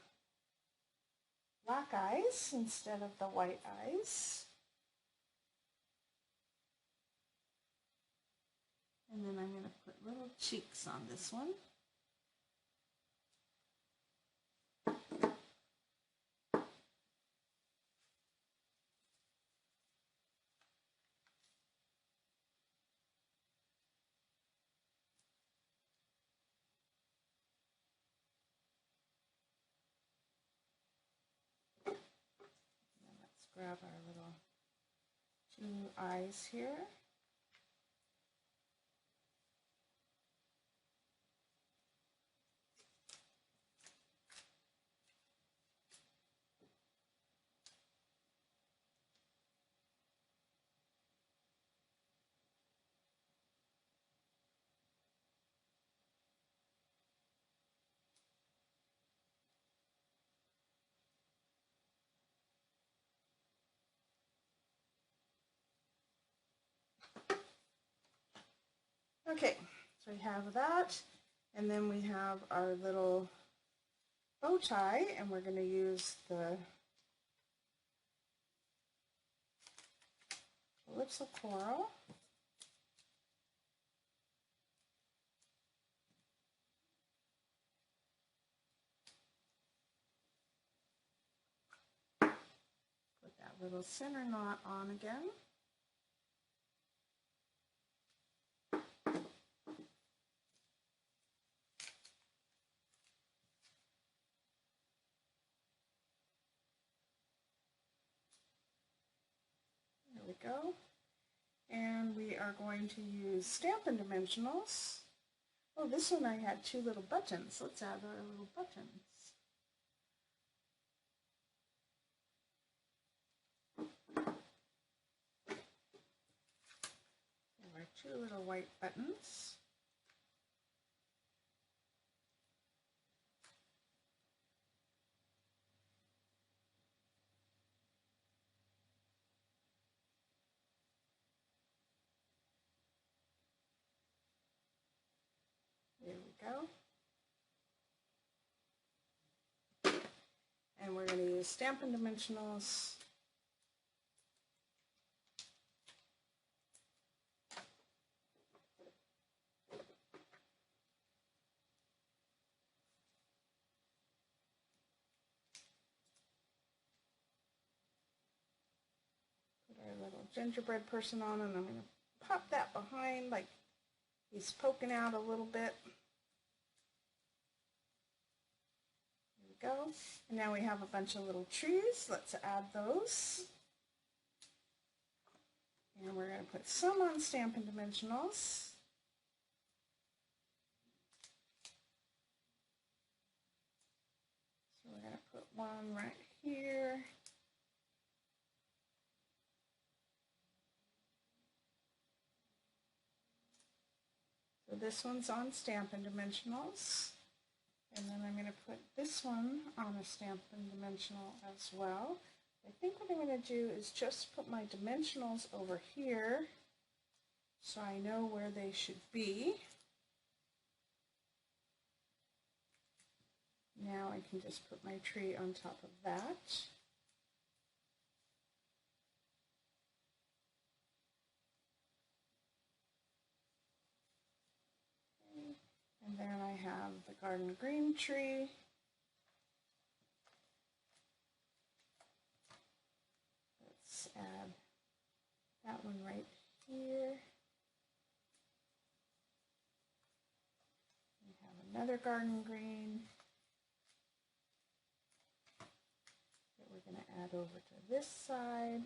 black eyes instead of the white eyes. And then I'm going to put little cheeks on this one. Grab our little two eyes here. Okay, so we have that, and then we have our little bow tie, and we're going to use the Calypso Coral. Put that little center knot on again. There we go. And we are going to use Stampin' Dimensionals. Oh, this one I had 2 little buttons. Let's add our little buttons. There are 2 little white buttons. There we go. And we're going to use Stampin' Dimensionals. Put our little gingerbread person on, and I'm going to pop that behind like he's poking out a little bit. There we go. And now we have a bunch of little trees. Let's add those. And we're going to put some on Stampin' Dimensionals. So we're going to put one right here. So this one's on Stampin' Dimensionals. And then I'm going to put this one on a Stampin' Dimensional as well. I think what I'm going to do is just put my dimensionals over here so I know where they should be. Now I can just put my tree on top of that. Okay. And then I have the garden green tree. Let's add that one right here. We have another garden green that we're going to add over to this side.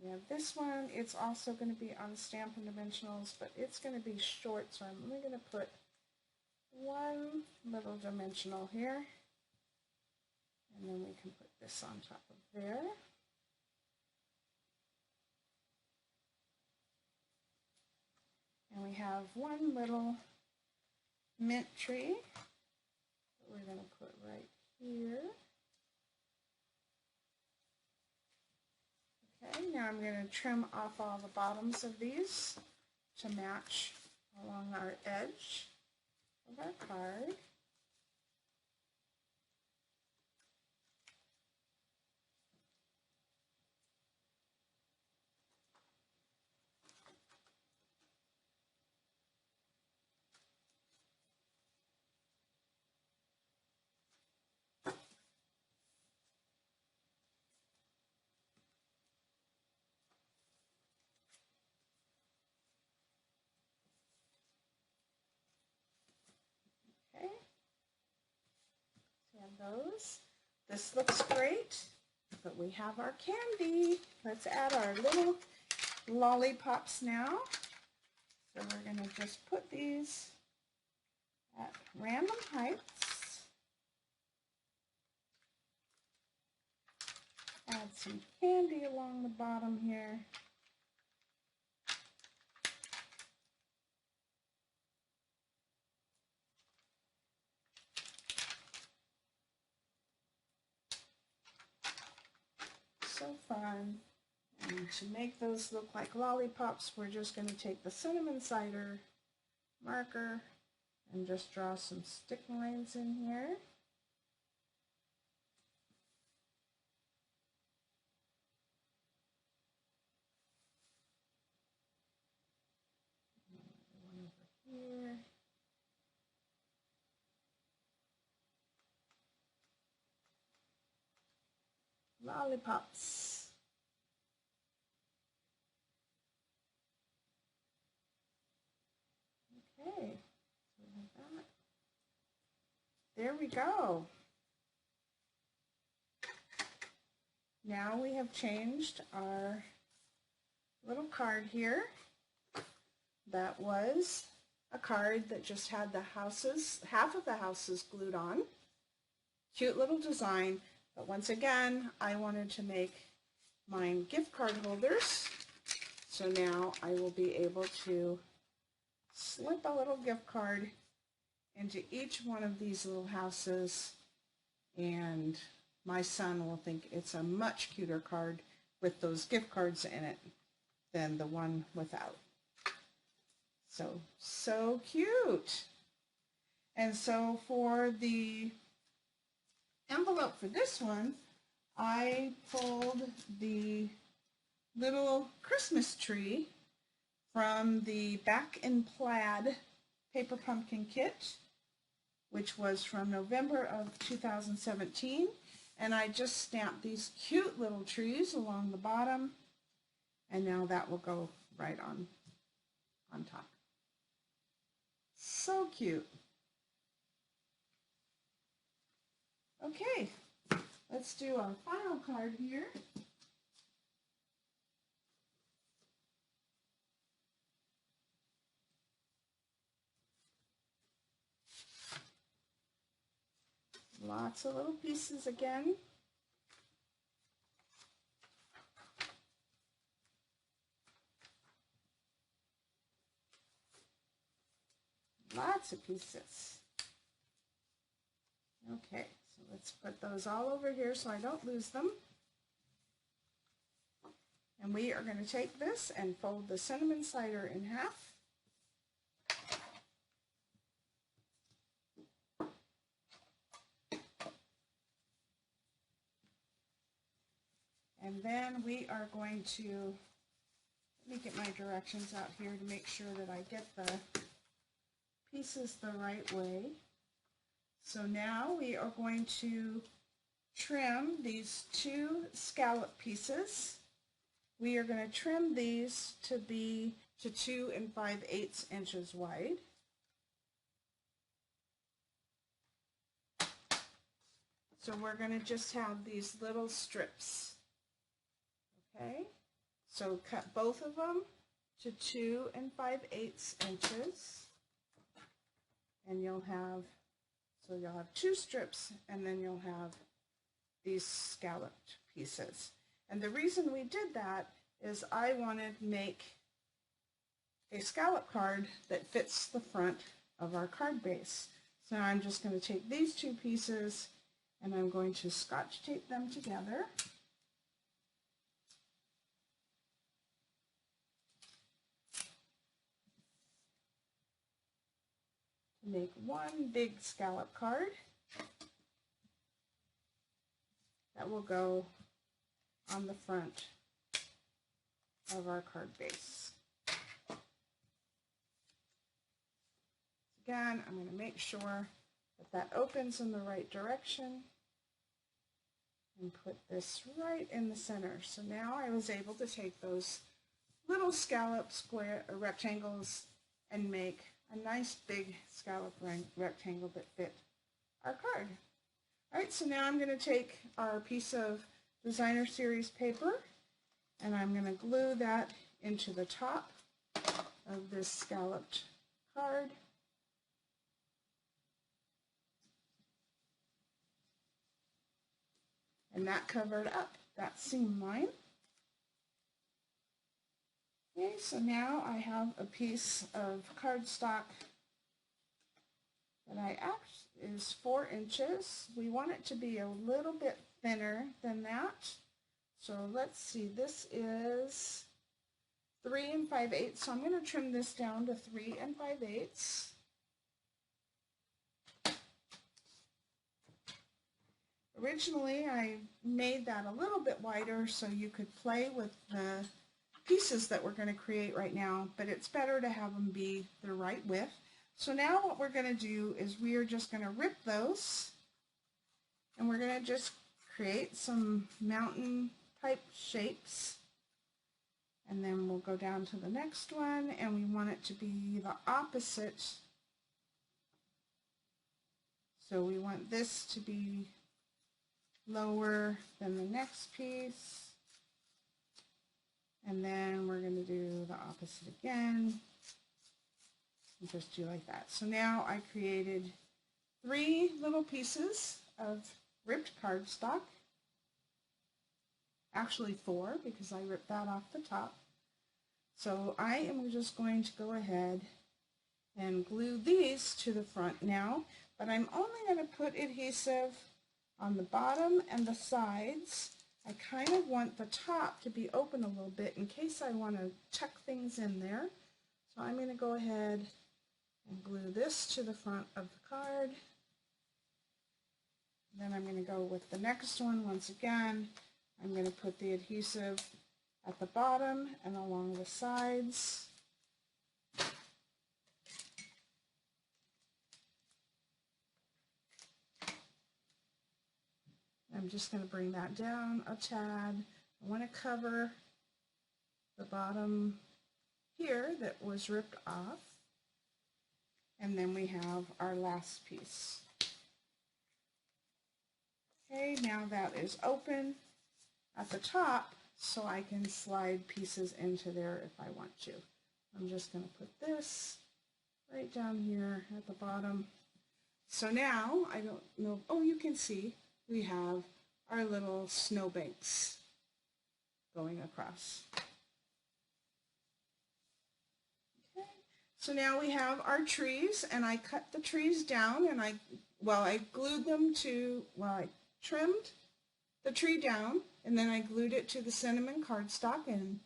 We have this one. It's also going to be on Stampin' Dimensionals, but it's going to be short, so I'm only going to put one little dimensional here. And then we can put this on top of there. And we have one little mint tree that we're going to put right here. Okay, now I'm going to trim off all the bottoms of these to match along our edge of our card. Okay, so those. This looks great, but we have our candy. Let's add our little lollipops now. So we're going to just put these at random heights. Add some candy along the bottom here. So fun. And And to make those look like lollipops, we're just going to take the cinnamon cider marker and just draw some stick lines in here. One over here. Lollipops. Okay, so like that. There we go. Now we have changed our little card here. That was a card that just had the houses, half of the houses glued on. Cute little design, but once again, I wanted to make mine gift card holders. So now I will be able to slip a little gift card into each one of these little houses, and my son will think it's a much cuter card with those gift cards in it than the one without. So cute. And so for the envelope for this one, I pulled the little Christmas tree from the Back in Plaid paper pumpkin kit, which was from November of 2017. And I just stamped these cute little trees along the bottom, and now that will go right on top. So cute. Okay, let's do our final card here. Lots of little pieces again. Lots of pieces. Okay, so let's put those all over here so I don't lose them. And we are going to take this and fold the cinnamon cider in half. And then we are going to, let me get my directions out here to make sure that I get the pieces the right way. So now we are going to trim these two scallop pieces. We are going to trim these to be to 2 5/8 inches wide. So we're going to just have these little strips. Okay, so cut both of them to 2 5/8 inches, and you'll have 2 strips, and then you'll have these scalloped pieces. And the reason we did that is I wanted to make a scallop card that fits the front of our card base. So now I'm just going to take these 2 pieces and I'm going to Scotch tape them together. To make one big scallop card that will go on the front of our card base. Again, I'm going to make sure that opens in the right direction and put this right in the center. So now I was able to take those little scallop square rectangles and make a nice big scallop rectangle that fit our card. All right, so now I'm going to take our piece of designer series paper and I'm going to glue that into the top of this scalloped card. And that covered up that seam line. Okay, so now I have a piece of cardstock that is 4 inches. We want it to be a little bit thinner than that. So let's see, this is 3 5/8, so I'm going to trim this down to 3 5/8. Originally, I made that a little bit wider so you could play with the pieces that we're going to create right now, but it's better to have them be the right width. So now what we're going to do is we are just going to rip those, and we're going to just create some mountain type shapes. And then we'll go down to the next one, and we want it to be the opposite. So we want this to be lower than the next piece. And then we're going to do the opposite again. And just do like that. So now I created 3 little pieces of ripped cardstock. Actually 4, because I ripped that off the top. So I am just going to go ahead and glue these to the front now, but I'm only going to put adhesive on the bottom and the sides. I kind of want the top to be open a little bit in case I want to tuck things in there. So I'm going to go ahead and glue this to the front of the card. Then I'm going to go with the next one once again. I'm going to put the adhesive at the bottom and along the sides. I'm just going to bring that down a tad. I want to cover the bottom here that was ripped off. And then we have our last piece. Okay, now that is open at the top, so I can slide pieces into there if I want to. I'm just going to put this right down here at the bottom. So now, I don't know, oh, you can see we have our little snowbanks going across. Okay, so now we have our trees, and I cut the trees down, and I glued them to, I trimmed the tree down, and then I glued it to the cinnamon cardstock and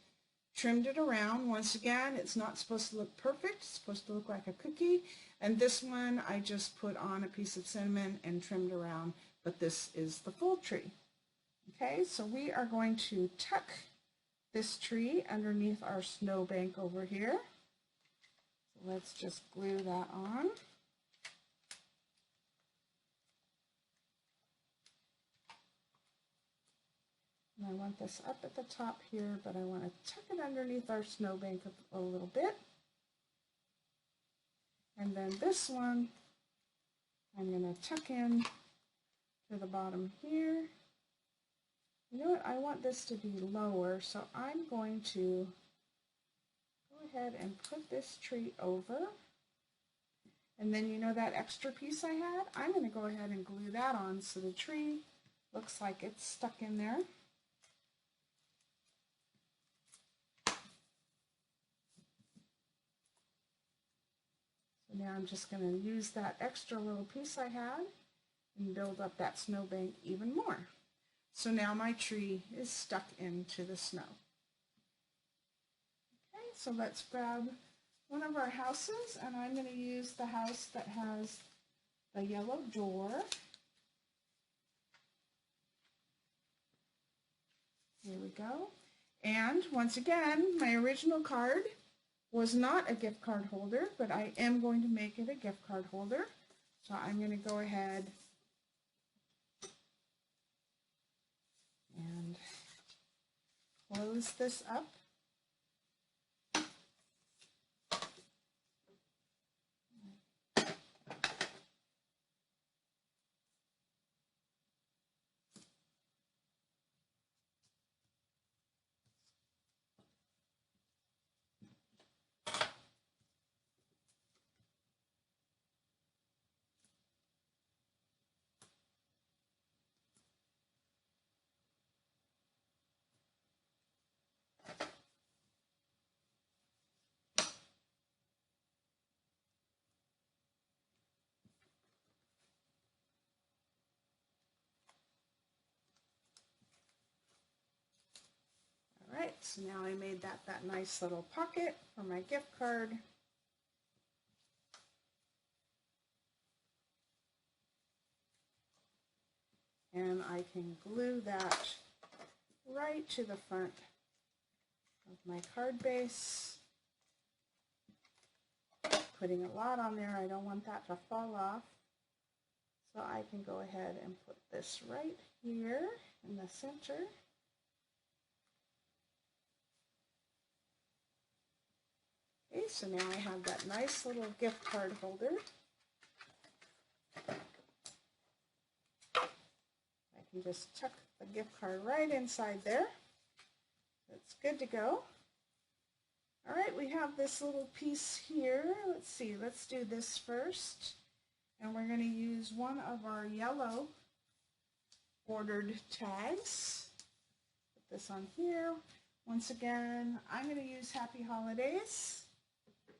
trimmed it around. Once again, it's not supposed to look perfect. It's supposed to look like a cookie. And this one, I just put on a piece of cinnamon and trimmed around, but this is the full tree. Okay, so we are going to tuck this tree underneath our snowbank over here. So let's just glue that on. And I want this up at the top here, but I want to tuck it underneath our snowbank a little bit. And then this one, I'm going to tuck in to the bottom here. You know what? I want this to be lower, so I'm going to go ahead and put this tree over. And then you know that extra piece I had? I'm going to go ahead and glue that on so the tree looks like it's stuck in there. Now I'm just going to use that extra little piece I had and build up that snowbank even more. So now my tree is stuck into the snow. Okay, so let's grab one of our houses, and I'm going to use the house that has the yellow door. Here we go. And once again, my original card was not a gift card holder, but I am going to make it a gift card holder. So I'm going to go ahead and close this up. So now I made that nice little pocket for my gift card. And I can glue that right to the front of my card base. Putting a lot on there, I don't want that to fall off. So I can go ahead and put this right here in the center. Okay, so now I have that nice little gift card holder. I can just tuck the gift card right inside there. That's good to go. All right, we have this little piece here. Let's see, let's do this first. And we're going to use one of our yellow bordered tags. Put this on here. Once again, I'm going to use Happy Holidays.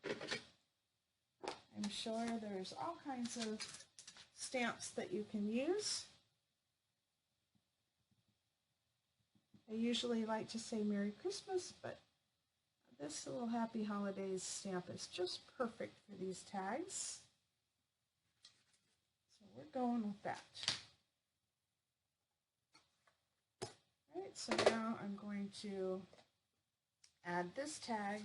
I'm sure there's all kinds of stamps that you can use. I usually like to say Merry Christmas, but this little Happy Holidays stamp is just perfect for these tags. So we're going with that. All right, so now I'm going to add this tag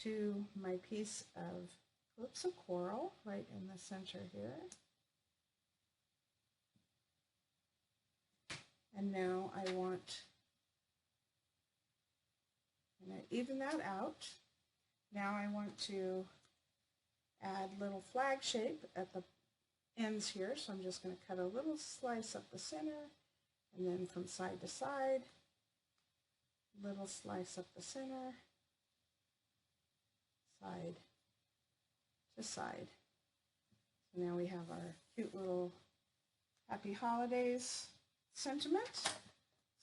to my piece of Calypso Coral right in the center here. And now I want, I'm going to even that out. Now I want to add little flag shape at the ends here. So I'm just going to cut a little slice up the center, and then from side to side, little slice up the center, side to side. So now we have our cute little Happy Holidays sentiment.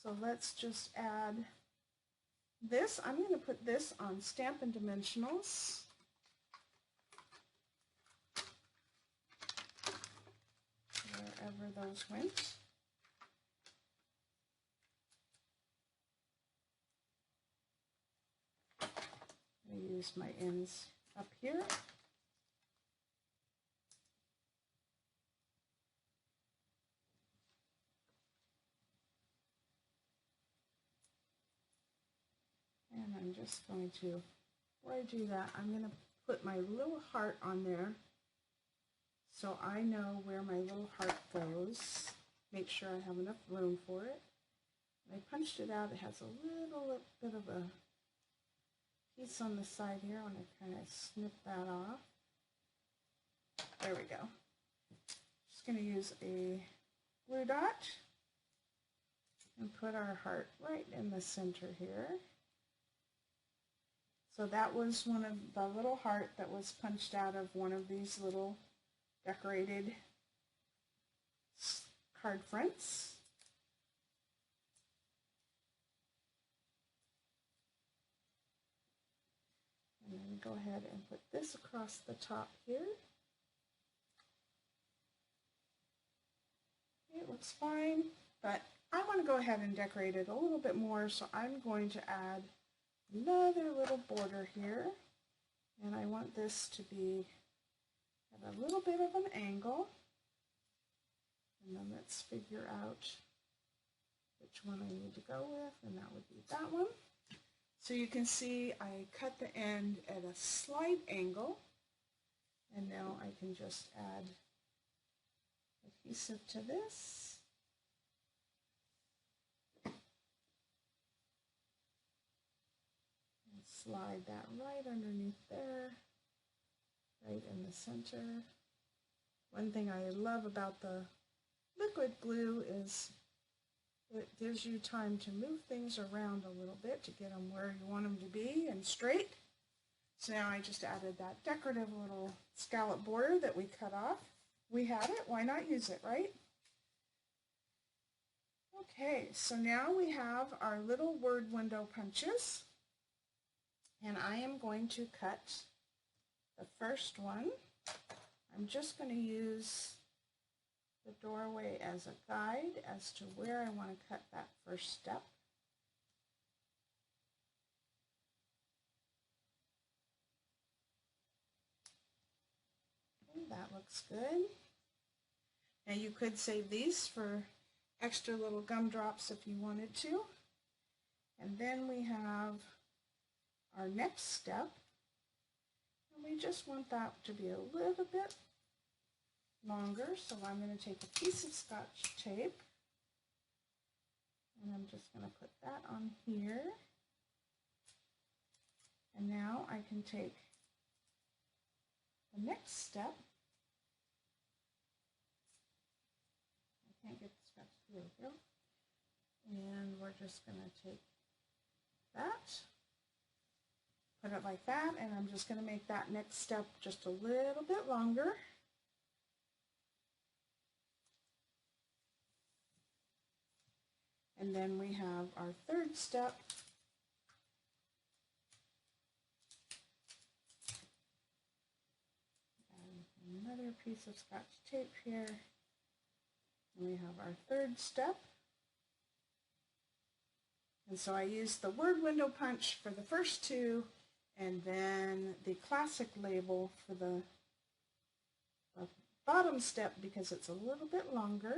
So let's just add this. I'm going to put this on Stampin' Dimensionals. Wherever those went. I'm going to use my ends up here. And I'm just going to, before I do that, I'm going to put my little heart on there so I know where my little heart goes. Make sure I have enough room for it. I punched it out. It has a little bit of a piece on the side here. I want to kind of snip that off. There we go. Just going to use a glue dot and put our heart right in the center here. So that was one of the little heart that was punched out of one of these little decorated card fronts. And then go ahead and put this across the top here. It looks fine, but I want to go ahead and decorate it a little bit more, so I'm going to add another little border here, and I want this to be at a little bit of an angle, and then let's figure out which one I need to go with, and that would be that one. So you can see I cut the end at a slight angle, and now I can just add adhesive to this. Slide that right underneath there, right in the center. One thing I love about the liquid glue is it gives you time to move things around a little bit to get them where you want them to be and straight. So now I just added that decorative little scallop border that we cut off. We had it, why not use it, right? Okay, so now we have our little word window punches. And I am going to cut the first one. I'm just going to use the doorway as a guide as to where I want to cut that first step. Okay, that looks good. Now you could save these for extra little gumdrops if you wanted to. And then we have our next step. And we just want that to be a little bit longer, so I'm going to take a piece of Scotch tape and I'm just going to put that on here. And now I can take the next step. I can't get the Scotch, there we go. And we're just going to take that, put it like that, and I'm just going to make that next step just a little bit longer. And then we have our third step. And another piece of Scotch tape here. And we have our third step. And so I used the word window punch for the first two, and then the classic label for the bottom step because it's a little bit longer.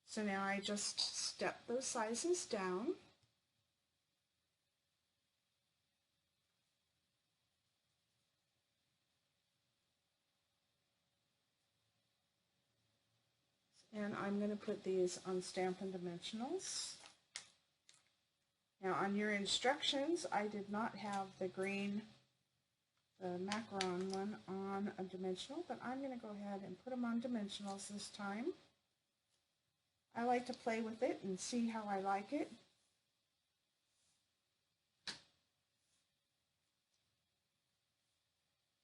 So now I just step those sizes down. And I'm going to put these on Stampin' Dimensionals. Now on your instructions, I did not have the green, the macaron one on a dimensional, but I'm going to go ahead and put them on dimensionals this time. I like to play with it and see how I like it.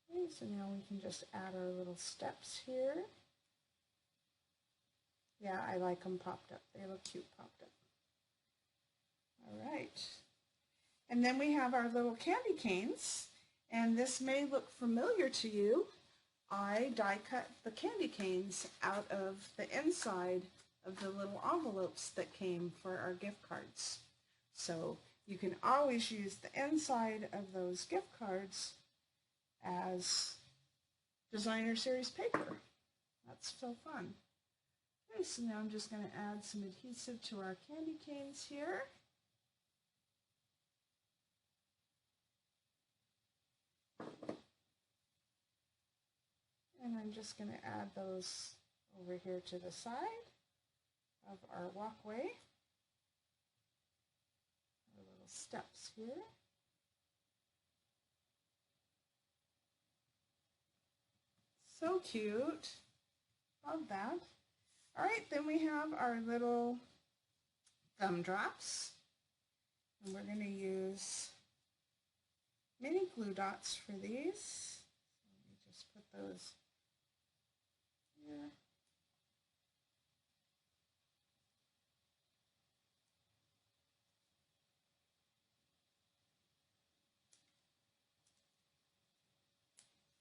Okay, so now we can just add our little steps here. Yeah, I like them popped up. They look cute popped up. All right. And then we have our little candy canes. And this may look familiar to you. I die cut the candy canes out of the inside of the little envelopes that came for our gift cards. So you can always use the inside of those gift cards as designer series paper. That's so fun. Okay, so now I'm just going to add some adhesive to our candy canes here. And I'm just going to add those over here to the side of our walkway, our little steps here. So cute. Love that. All right, then we have our little gumdrops. And we're going to use mini glue dots for these. So let me just put those here.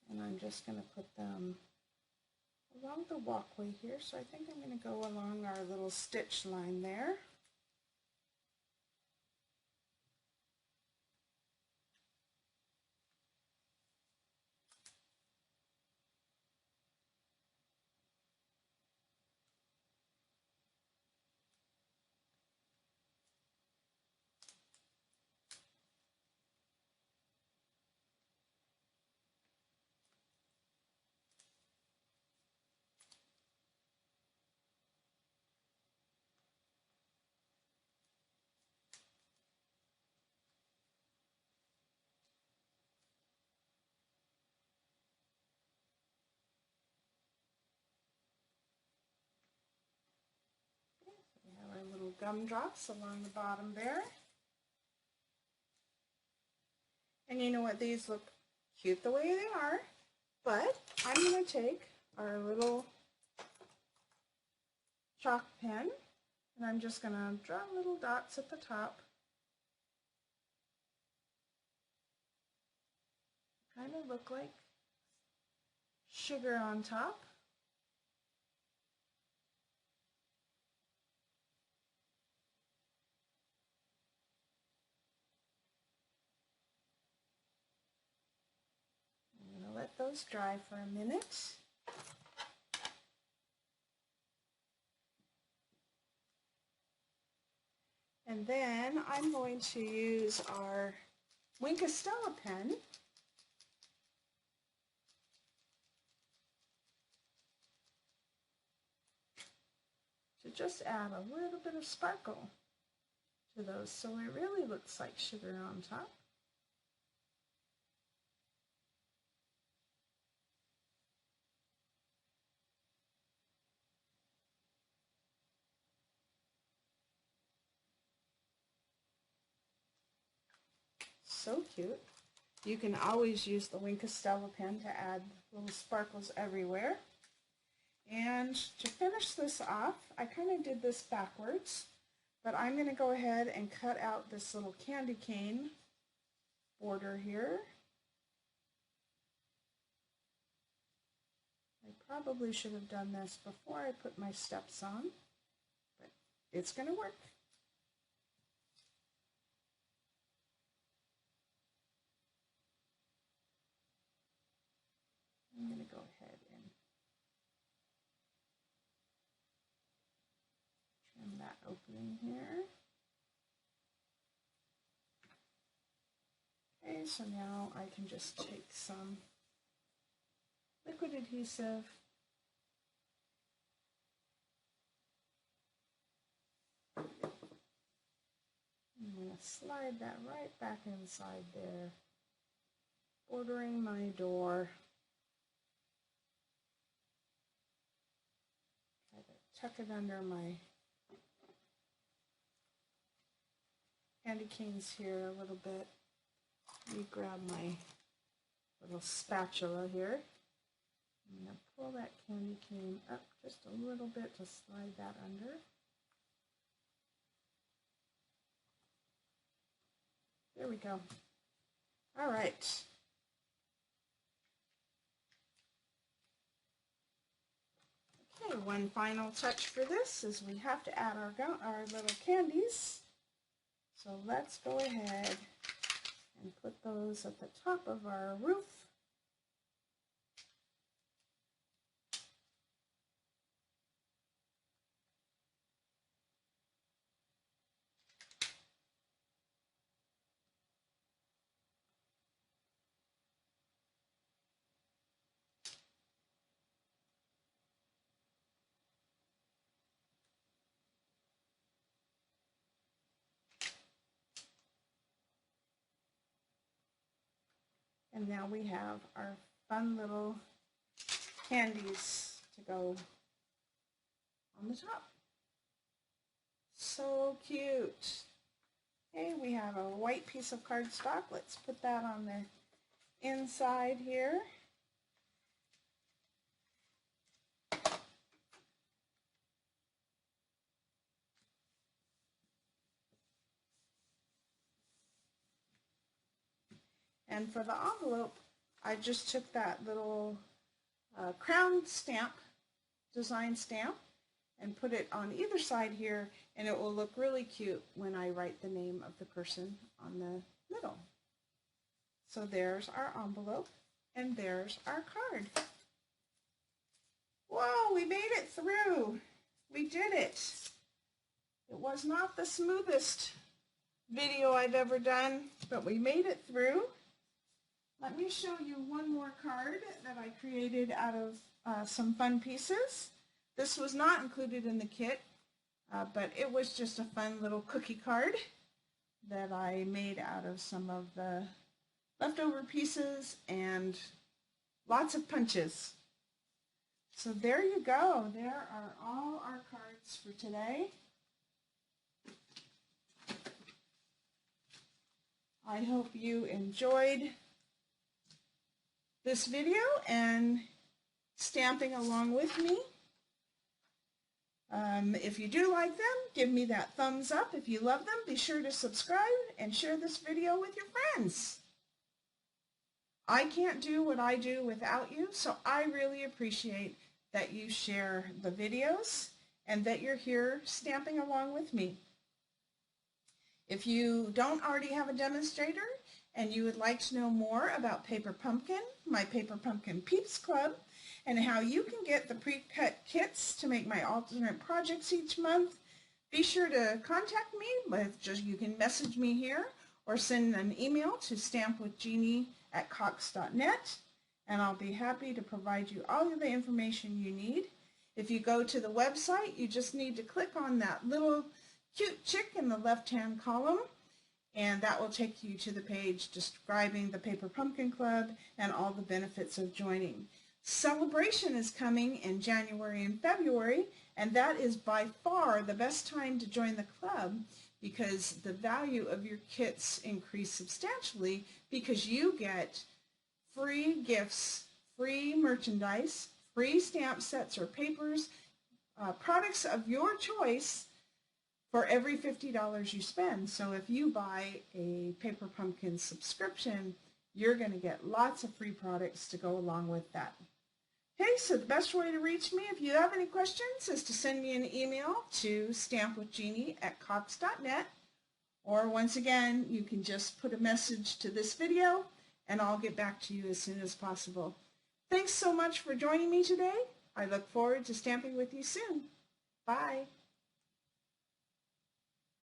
And I'm just going to put them along the walkway here. So I think I'm going to go along our little stitch line there. We have our little gumdrops along the bottom there. And you know what? These look cute the way they are, but I'm going to take our little chalk pen and I'm just going to draw little dots at the top. Kind of look like sugar on top. those dry for a minute. And then I'm going to use our Wink of Stella pen to just add a little bit of sparkle to those so it really looks like sugar on top. So cute. You can always use the Wink of Stella pen to add little sparkles everywhere. And to finish this off, I kind of did this backwards, but I'm going to go ahead and cut out this little candy cane border here. I probably should have done this before I put my steps on, but it's going to work. I'm going to go ahead and trim that opening here. Okay, so now I can just take some liquid adhesive I'm going to slide that right back inside there, bordering my door. Try to tuck it under my candy canes here a little bit. Let me grab my little spatula here. I'm going to pull that candy cane up just a little bit to slide that under. There we go. All right. Okay, one final touch for this is we have to add our little candies. So let's go ahead and put those at the top of our roof. And now we have our fun little candies to go on the top. So cute. Okay, we have a white piece of cardstock. Let's put that on the inside here. And for the envelope, I just took that little crown stamp, design stamp, and put it on either side here, and it will look really cute when I write the name of the person on the middle. So there's our envelope, and there's our card. Whoa, we made it through. We did it. It was not the smoothest video I've ever done, but we made it through. Let me show you one more card that I created out of some fun pieces. This was not included in the kit, but it was just a fun little cookie card that I made out of some of the leftover pieces and lots of punches. So there you go. There are all our cards for today. I hope you enjoyed this video and stamping along with me. If you do like them, give me that thumbs up. If you love them, be sure to subscribe and share this video with your friends. I can't do what I do without you, so I really appreciate that you share the videos and that you're here stamping along with me. If you don't already have a demonstrator, and you would like to know more about Paper Pumpkin, my Paper Pumpkin Peeps Club, and how you can get the pre-cut kits to make my alternate projects each month, be sure to contact me. You can message me here or send an email to stampwithjeannie@cox.net, and I'll be happy to provide you all of the information you need. If you go to the website, you just need to click on that little cute chick in the left-hand column, and that will take you to the page describing the Paper Pumpkin Club and all the benefits of joining. Celebration is coming in January and February, and that is by far the best time to join the club because the value of your kits increase substantially because you get free gifts, free merchandise, free stamp sets or papers, products of your choice for every $50 you spend. So if you buy a Paper Pumpkin subscription, you're going to get lots of free products to go along with that. Okay, so the best way to reach me if you have any questions is to send me an email to stampwithjeannie@cox.net, or once again, you can just put a message to this video and I'll get back to you as soon as possible. Thanks so much for joining me today. I look forward to stamping with you soon. Bye.